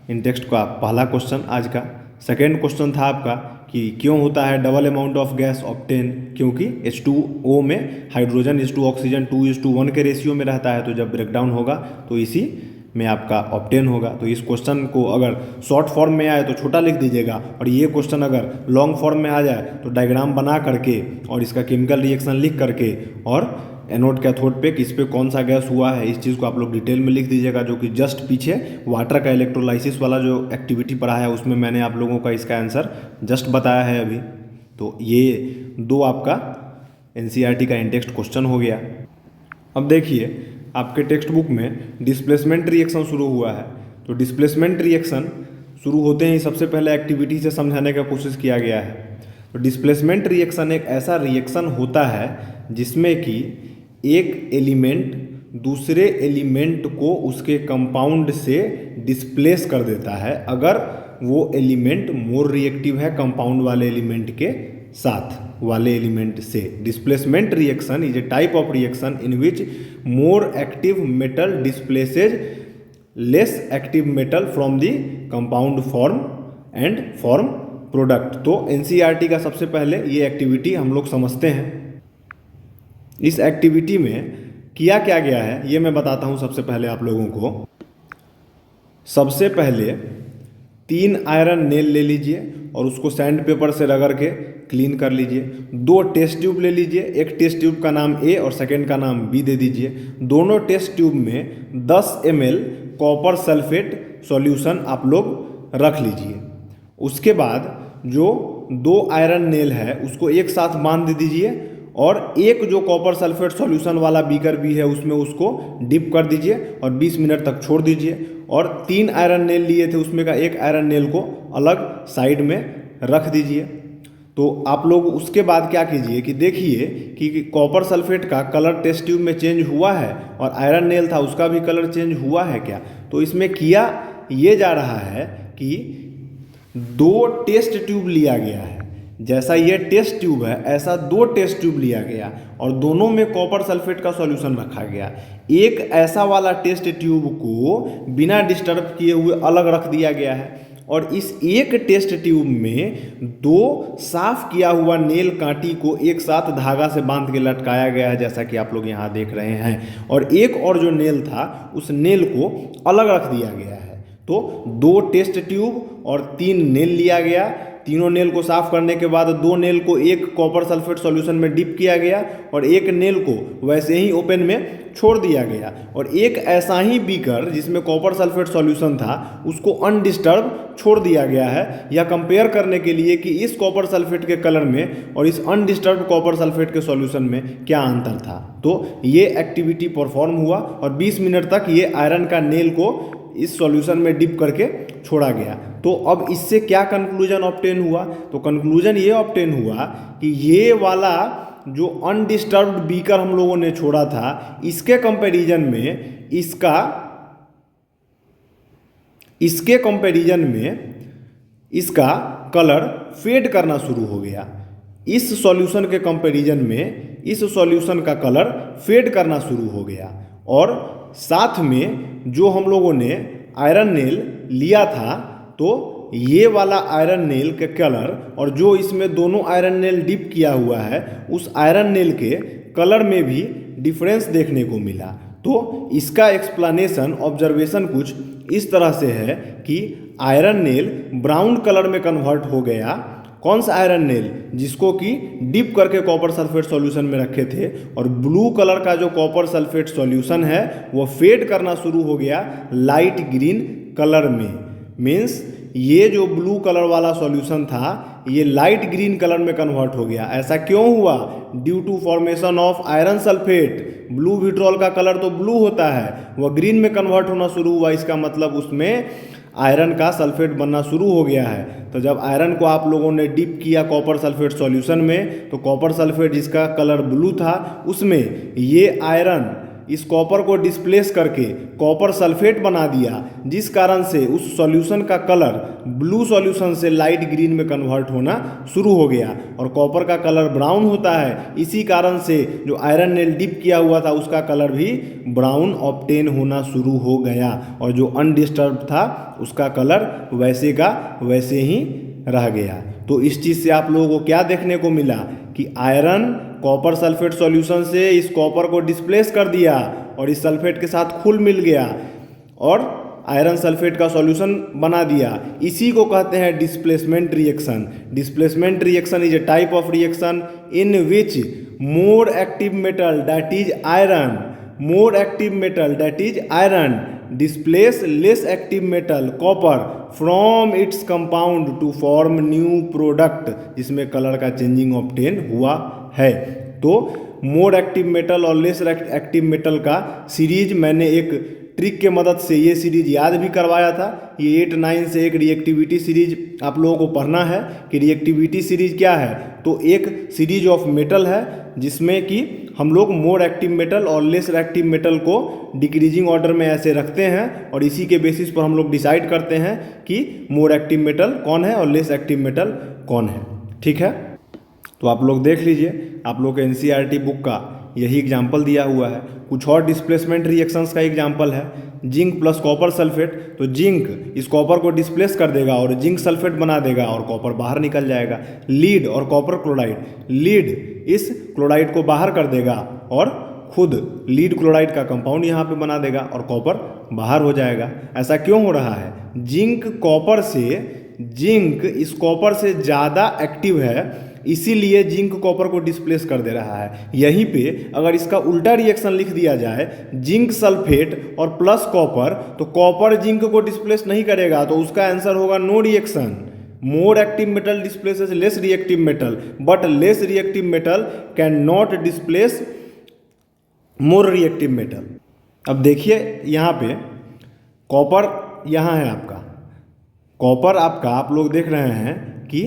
इन टेक्स्ट का पहला क्वेश्चन आज का। सेकेंड क्वेश्चन था आपका कि क्यों होता है double amount of gas obtain, क्योंकि H2O में हाइड्रोजन H2 ऑक्सीजन 2:1 के रेशियो में रहता है, तो जब ब्रेकडाउन होगा तो इसी में आपका ऑब्टेन होगा। तो इस क्वेश्चन को अगर शॉर्ट फॉर्म में आए तो छोटा लिख दीजिएगा, और ये क्वेश्चन अगर लॉन्ग फॉर्म में आ जाए तो डायग्राम बना करके और इसका केमिकल रिएक्शन लिख करके और एनोड कैथोड पे किस पे कौन सा गैस हुआ है, इस चीज़ को आप लोग डिटेल में लिख दीजिएगा। जो कि जस्ट पीछे वाटर का इलेक्ट्रोलाइसिस वाला जो एक्टिविटी पढ़ा है उसमें मैंने आप लोगों का इसका आंसर जस्ट बताया है अभी। तो ये 2 आपका NCERT का इंटेक्स्ट क्वेश्चन हो गया। अब देखिए, आपके टेक्स्ट बुक में डिस्प्लेसमेंट रिएक्शन शुरू हुआ है। तो डिस्प्लेसमेंट रिएक्शन शुरू होते ही सबसे पहले एक्टिविटी से समझाने का कोशिश किया गया है। तो डिस्प्लेसमेंट रिएक्शन एक ऐसा रिएक्शन होता है जिसमें कि एक एलिमेंट दूसरे एलिमेंट को उसके कंपाउंड से डिस्प्लेस कर देता है अगर वो एलिमेंट मोर रिएक्टिव है कंपाउंड वाले एलिमेंट के साथ वाले एलिमेंट से। Displacement reaction is a type of reaction in which more active metal displaces less active metal from the compound form and form product. तो NCERT का सबसे पहले ये एक्टिविटी हम लोग समझते हैं। इस एक्टिविटी में किया क्या गया है ये मैं बताता हूँ सबसे पहले आप लोगों को। सबसे पहले 3 आयरन नेल ले लीजिए और उसको सैंड पेपर से रगड़ के क्लीन कर लीजिए। 2 टेस्ट ट्यूब ले लीजिए, एक टेस्ट ट्यूब का नाम A और सेकेंड का नाम B दे दीजिए। दोनों टेस्ट ट्यूब में 10 ml कॉपर सल्फेट सॉल्यूशन आप लोग रख लीजिए। उसके बाद जो 2 आयरन नेल है उसको एक साथ बांध दीजिए और एक जो कॉपर सल्फेट सॉल्यूशन वाला बीकर भी है उसमें उसको डिप कर दीजिए और 20 मिनट तक छोड़ दीजिए। और 3 आयरन नेल लिए थे उसमें का एक आयरन नेल को अलग साइड में रख दीजिए। तो आप लोग उसके बाद क्या कीजिए कि देखिए कि कॉपर सल्फेट का कलर टेस्ट ट्यूब में चेंज हुआ है और आयरन नेल था उसका भी कलर चेंज हुआ है क्या। तो इसमें किया ये जा रहा है कि 2 टेस्ट ट्यूब लिया गया है, जैसा ये टेस्ट ट्यूब है ऐसा 2 टेस्ट ट्यूब लिया गया और दोनों में कॉपर सल्फेट का सॉल्यूशन रखा गया। एक ऐसा वाला टेस्ट ट्यूब को बिना डिस्टर्ब किए हुए अलग रख दिया गया है और इस एक टेस्ट ट्यूब में 2 साफ किया हुआ नेल कांटी को एक साथ धागा से बांध के लटकाया गया है, जैसा कि आप लोग यहाँ देख रहे हैं। और एक और जो नेल था उस नेल को अलग रख दिया गया है। तो 2 टेस्ट ट्यूब और 3 नेल लिया गया। तीनों नेल को साफ करने के बाद 2 नेल को एक कॉपर सल्फेट सॉल्यूशन में डिप किया गया और एक नेल को वैसे ही ओपन में छोड़ दिया गया। और एक ऐसा ही बीकर जिसमें कॉपर सल्फेट सॉल्यूशन था उसको अनडिस्टर्ब छोड़ दिया गया है, या कंपेयर करने के लिए कि इस कॉपर सल्फेट के कलर में और इस अनडिस्टर्ब कॉपर सल्फेट के सॉल्यूशन में क्या अंतर था। तो ये एक्टिविटी परफॉर्म हुआ और 20 मिनट तक ये आयरन का नेल को इस सॉल्यूशन में डिप करके छोड़ा गया। तो अब इससे क्या कंक्लूजन ऑब्टेन हुआ। तो कंक्लूजन ये ऑब्टेन हुआ कि ये वाला जो अनडिस्टर्ब्ड बीकर हम लोगों ने छोड़ा था इसके कंपैरिजन में इसका कलर फेड करना शुरू हो गया। इस सॉल्यूशन के कंपैरिजन में इस सॉल्यूशन का कलर फेड करना शुरू हो गया और साथ में जो हम लोगों ने आयरन नेल लिया था तो ये वाला आयरन नेल के कलर और जो इसमें दोनों आयरन नेल डिप किया हुआ है उस आयरन नेल के कलर में भी डिफरेंस देखने को मिला। तो इसका एक्सप्लेनेशन ऑब्जर्वेशन कुछ इस तरह से है कि आयरन नेल ब्राउन कलर में कन्वर्ट हो गया। कौन सा आयरन नेल, जिसको कि डिप करके कॉपर सल्फेट सॉल्यूशन में रखे थे, और ब्लू कलर का जो कॉपर सल्फेट सॉल्यूशन है वो फेड करना शुरू हो गया लाइट ग्रीन कलर में। मीन्स ये जो ब्लू कलर वाला सॉल्यूशन था ये लाइट ग्रीन कलर में कन्वर्ट हो गया। ऐसा क्यों हुआ? Due to formation of iron sulphate. Blue vitriol का कलर तो ब्लू होता है, वह ग्रीन में कन्वर्ट होना शुरू हुआ। इसका मतलब उसमें आयरन का सल्फेट बनना शुरू हो गया है। तो जब आयरन को आप लोगों ने डिप किया कॉपर सल्फेट सॉल्यूशन में तो कॉपर सल्फेट जिसका कलर ब्लू था उसमें ये आयरन इस कॉपर को डिस्प्लेस करके कॉपर सल्फेट बना दिया, जिस कारण से उस सॉल्यूशन का कलर ब्लू सॉल्यूशन से लाइट ग्रीन में कन्वर्ट होना शुरू हो गया। और कॉपर का कलर ब्राउन होता है, इसी कारण से जो आयरन नेल डिप किया हुआ था उसका कलर भी ब्राउन ऑब्टेन होना शुरू हो गया और जो अनडिस्टर्ब था उसका कलर वैसे का वैसे ही रह गया। तो इस चीज़ से आप लोगों को क्या देखने को मिला कि आयरन कॉपर सल्फेट सॉल्यूशन से इस कॉपर को डिस्प्लेस कर दिया और इस सल्फेट के साथ खुल मिल गया और आयरन सल्फेट का सॉल्यूशन बना दिया। इसी को कहते हैं displacement reaction. Displacement reaction is a type of reaction in which more active metal that is iron displace less active metal copper from its compound to form new product, जिसमें colour का changing obtain हुआ है। तो मोर active metal और less active metal का series मैंने एक trick के मदद से ये सीरीज याद भी करवाया था। ये 8-9 से एक रिएक्टिविटी सीरीज आप लोगों को पढ़ना है कि रिएक्टिविटी सीरीज क्या है। तो एक सीरीज ऑफ मेटल है जिसमें कि हम लोग मोर एक्टिव मेटल और लेस एक्टिव मेटल को डिक्रीजिंग ऑर्डर में ऐसे रखते हैं और इसी के बेसिस पर हम लोग डिसाइड करते हैं कि मोर एक्टिव मेटल कौन है और लेस एक्टिव मेटल कौन है। ठीक है, तो आप लोग देख लीजिए, आप लोग के एनसीईआरटी बुक का यही एग्जाम्पल दिया हुआ है। कुछ और डिस्प्लेसमेंट रिएक्शंस का एग्जाम्पल है जिंक प्लस कॉपर सल्फेट। तो जिंक इस कॉपर को डिस्प्लेस कर देगा और जिंक सल्फेट बना देगा और कॉपर बाहर निकल जाएगा। लीड और कॉपर क्लोराइड, लीड इस क्लोराइड को बाहर कर देगा और खुद लीड क्लोराइड का कंपाउंड यहाँ पे बना देगा और कॉपर बाहर हो जाएगा। ऐसा क्यों हो रहा है? जिंक इस कॉपर से ज़्यादा एक्टिव है, इसीलिए जिंक कॉपर को डिस्प्लेस कर दे रहा है। यहीं पे अगर इसका उल्टा रिएक्शन लिख दिया जाए जिंक सल्फेट और प्लस कॉपर, तो कॉपर जिंक को डिस्प्लेस नहीं करेगा, तो उसका आंसर होगा no reaction. more active metal displaces less reactive metal, but less reactive metal cannot displace more reactive metal. अब देखिए यहाँ पे कॉपर यहाँ है आपका, कॉपर आपका आप लोग देख रहे हैं कि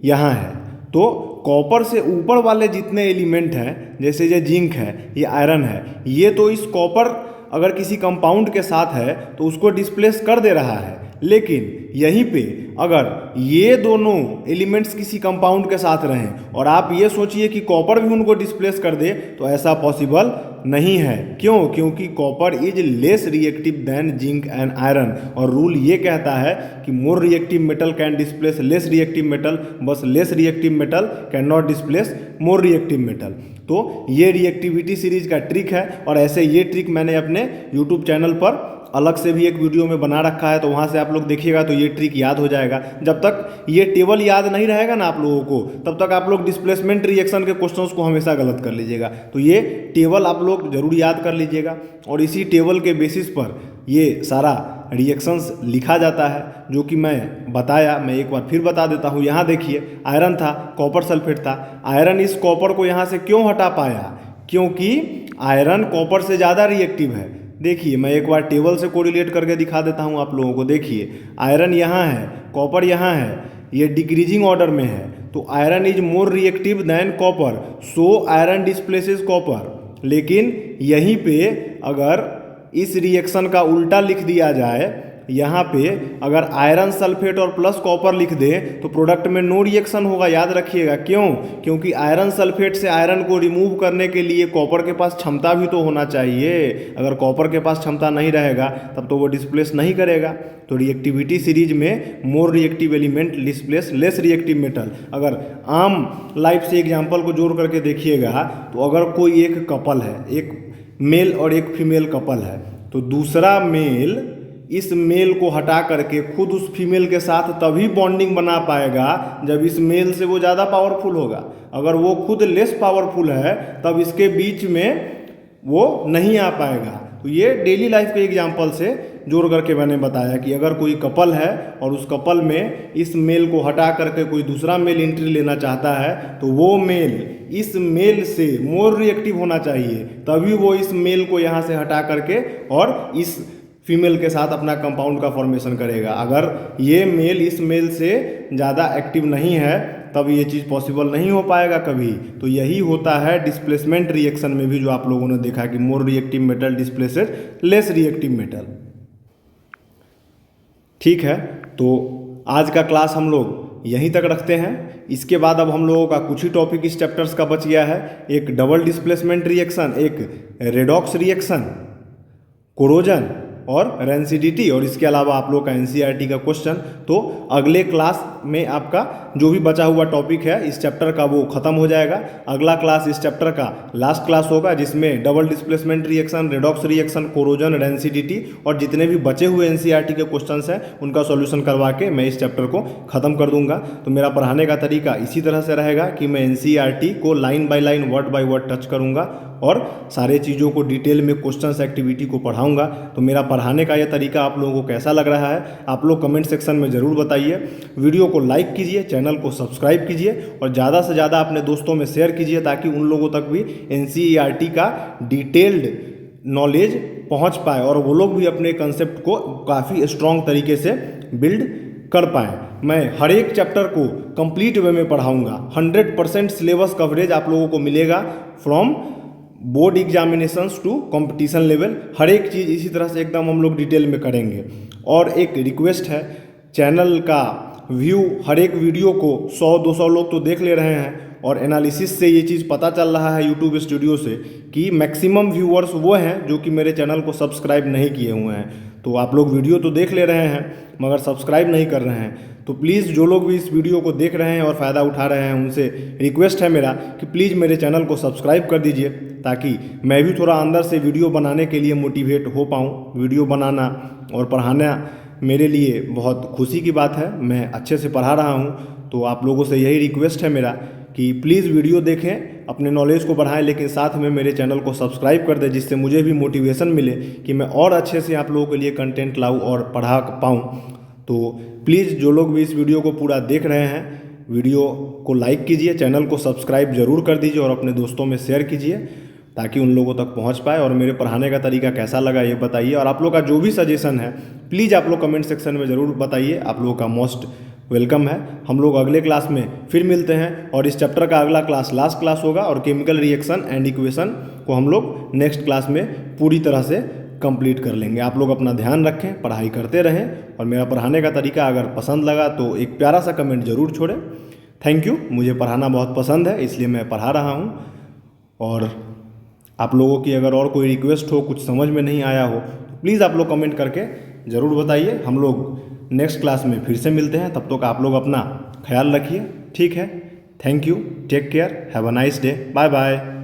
यहाँ है, तो कॉपर से ऊपर वाले जितने एलिमेंट हैं जैसे ये जिंक है, ये आयरन है, ये तो इस कॉपर अगर किसी कंपाउंड के साथ है तो उसको डिस्प्लेस कर दे रहा है, लेकिन यहीं पे अगर ये दोनों एलिमेंट्स किसी कंपाउंड के साथ रहें और आप ये सोचिए कि कॉपर भी उनको डिस्प्लेस कर दे, तो ऐसा पॉसिबल नहीं है। क्यों? क्योंकि copper is less reactive than zinc and iron, और रूल ये कहता है कि more reactive metal can displace less reactive metal, बस less reactive metal can not displace more reactive metal. तो ये रिएक्टिविटी सीरीज का ट्रिक है, और ऐसे ये ट्रिक मैंने अपने यूट्यूब चैनल पर अलग से भी एक वीडियो में बना रखा है, तो वहाँ से आप लोग देखिएगा तो ये ट्रिक याद हो जाएगा। जब तक ये टेबल याद नहीं रहेगा ना आप लोगों को, तब तक आप लोग डिस्प्लेसमेंट रिएक्शन के क्वेश्चंस को हमेशा गलत कर लीजिएगा। तो ये टेबल आप लोग जरूर याद कर लीजिएगा, और इसी टेबल के बेसिस पर ये सारा रिएक्शंस लिखा जाता है, जो कि मैं बताया। मैं एक बार फिर बता देता हूँ। यहाँ देखिए आयरन था, कॉपर सल्फेट था। आयरन इस कॉपर को यहाँ से क्यों हटा पाया? क्योंकि आयरन कॉपर से ज़्यादा रिएक्टिव है। देखिए मैं एक बार टेबल से कोरिलेट करके दिखा देता हूँ आप लोगों को। देखिए आयरन यहाँ है, कॉपर यहाँ है, ये डिक्रीजिंग ऑर्डर में है, तो iron is more reactive than copper, so iron displaces copper. लेकिन यहीं पे अगर इस रिएक्शन का उल्टा लिख दिया जाए, यहाँ पे अगर आयरन सल्फेट और प्लस कॉपर लिख दें तो प्रोडक्ट में नो रिएक्शन होगा। याद रखिएगा क्यों? क्योंकि आयरन सल्फेट से आयरन को रिमूव करने के लिए कॉपर के पास क्षमता भी तो होना चाहिए। अगर कॉपर के पास क्षमता नहीं रहेगा तब तो वो डिस्प्लेस नहीं करेगा। तो रिएक्टिविटी सीरीज में more reactive element displace less reactive metal. अगर आम लाइफ से एग्जाम्पल को जोड़ करके देखिएगा तो अगर कोई एक कपल है, एक मेल और एक फीमेल कपल है, तो दूसरा मेल इस मेल को हटा करके खुद उस फीमेल के साथ तभी बॉन्डिंग बना पाएगा जब इस मेल से वो ज़्यादा पावरफुल होगा। अगर वो खुद लेस पावरफुल है तब इसके बीच में वो नहीं आ पाएगा। तो ये डेली लाइफ के एग्जांपल से जोड़ करके मैंने बताया कि अगर कोई कपल है और उस कपल में इस मेल को हटा करके कोई दूसरा मेल एंट्री लेना चाहता है, तो वो मेल इस मेल से मोर रिएक्टिव होना चाहिए, तभी वो इस मेल को यहाँ से हटा करके और इस फीमेल के साथ अपना कंपाउंड का फॉर्मेशन करेगा। अगर ये मेल इस मेल से ज़्यादा एक्टिव नहीं है तब ये चीज़ पॉसिबल नहीं हो पाएगा कभी। तो यही होता है डिस्प्लेसमेंट रिएक्शन में भी, जो आप लोगों ने देखा कि more reactive metal displaces less reactive metal. ठीक है, तो आज का क्लास हम लोग यहीं तक रखते हैं। इसके बाद अब हम लोगों का कुछ ही टॉपिक इस चैप्टर्स का बच गया है। एक डबल डिस्प्लेसमेंट रिएक्शन, एक रेडॉक्स रिएक्शन, कोरोजन और रेंसिडिटी, और इसके अलावा आप लोग का एनसीईआरटी का क्वेश्चन। तो अगले क्लास में आपका जो भी बचा हुआ टॉपिक है इस चैप्टर का वो ख़त्म हो जाएगा। अगला क्लास इस चैप्टर का लास्ट क्लास होगा, जिसमें double displacement reaction, redox reaction, corrosion, rancidity और जितने भी बचे हुए एनसीईआरटी के क्वेश्चंस हैं उनका सॉल्यूशन करवा के मैं इस चैप्टर को ख़त्म कर दूंगा। तो मेरा पढ़ाने का तरीका इसी तरह से रहेगा कि मैं एनसीईआरटी को line by line, word by word touch करूँगा और सारे चीज़ों को डिटेल में क्वेश्चंस एक्टिविटी को पढ़ाऊँगा। तो मेरा पढ़ाने का यह तरीका आप लोगों को कैसा लग रहा है आप लोग कमेंट सेक्शन में ज़रूर बताइए। वीडियो को लाइक कीजिए, चैनल को सब्सक्राइब कीजिए और ज़्यादा से ज़्यादा अपने दोस्तों में शेयर कीजिए, ताकि उन लोगों तक भी एनसीईआरटी का डिटेल्ड नॉलेज पहुंच पाए और वो लोग भी अपने कंसेप्ट को काफ़ी स्ट्रॉन्ग तरीके से बिल्ड कर पाएँ। मैं हर एक चैप्टर को कंप्लीट वे में पढ़ाऊँगा। 100% सिलेबस कवरेज आप लोगों को मिलेगा from board examinations to competition level. हर एक चीज़ इसी तरह से एकदम हम लोग डिटेल में करेंगे। और एक रिक्वेस्ट है, चैनल का व्यू हर एक वीडियो को 100-200 लोग तो देख ले रहे हैं, और एनालिसिस से ये चीज़ पता चल रहा है यूट्यूब स्टूडियो से कि मैक्सिमम व्यूअर्स वो हैं जो कि मेरे चैनल को सब्सक्राइब नहीं किए हुए हैं। तो आप लोग वीडियो तो देख ले रहे हैं मगर सब्सक्राइब नहीं कर रहे हैं। तो प्लीज़ जो लोग भी इस वीडियो को देख रहे हैं और फ़ायदा उठा रहे हैं, उनसे रिक्वेस्ट है मेरा कि प्लीज़ मेरे चैनल को सब्सक्राइब कर दीजिए, ताकि मैं भी थोड़ा अंदर से वीडियो बनाने के लिए मोटिवेट हो पाऊँ। वीडियो बनाना और पढ़ाना मेरे लिए बहुत खुशी की बात है। मैं अच्छे से पढ़ा रहा हूँ, तो आप लोगों से यही रिक्वेस्ट है मेरा कि प्लीज़ वीडियो देखें, अपने नॉलेज को बढ़ाएं, लेकिन साथ में मेरे चैनल को सब्सक्राइब कर दें, जिससे मुझे भी मोटिवेशन मिले कि मैं और अच्छे से आप लोगों के लिए कंटेंट लाऊं और पढ़ा पाऊँ। तो प्लीज़ जो लोग भी इस वीडियो को पूरा देख रहे हैं, वीडियो को लाइक कीजिए, चैनल को सब्सक्राइब जरूर कर दीजिए और अपने दोस्तों में शेयर कीजिए ताकि उन लोगों तक पहुंच पाए। और मेरे पढ़ाने का तरीका कैसा लगा ये बताइए, और आप लोग का जो भी सजेशन है प्लीज़ आप लोग कमेंट सेक्शन में ज़रूर बताइए। आप लोगों का मोस्ट वेलकम है। हम लोग अगले क्लास में फिर मिलते हैं और इस चैप्टर का अगला क्लास लास्ट क्लास होगा और केमिकल रिएक्शन एंड इक्वेशन को हम लोग नेक्स्ट क्लास में पूरी तरह से कंप्लीट कर लेंगे। आप लोग अपना ध्यान रखें, पढ़ाई करते रहें और मेरा पढ़ाने का तरीका अगर पसंद लगा तो एक प्यारा सा कमेंट ज़रूर छोड़ें। Thank you. मुझे पढ़ाना बहुत पसंद है इसलिए मैं पढ़ा रहा हूँ। और आप लोगों की अगर और कोई रिक्वेस्ट हो, कुछ समझ में नहीं आया हो तो प्लीज़ आप लोग कमेंट करके ज़रूर बताइए। हम लोग नेक्स्ट क्लास में फिर से मिलते हैं, तब तक आप लोग अपना ख्याल रखिए। ठीक है, thank you, take care, have a nice day, bye bye.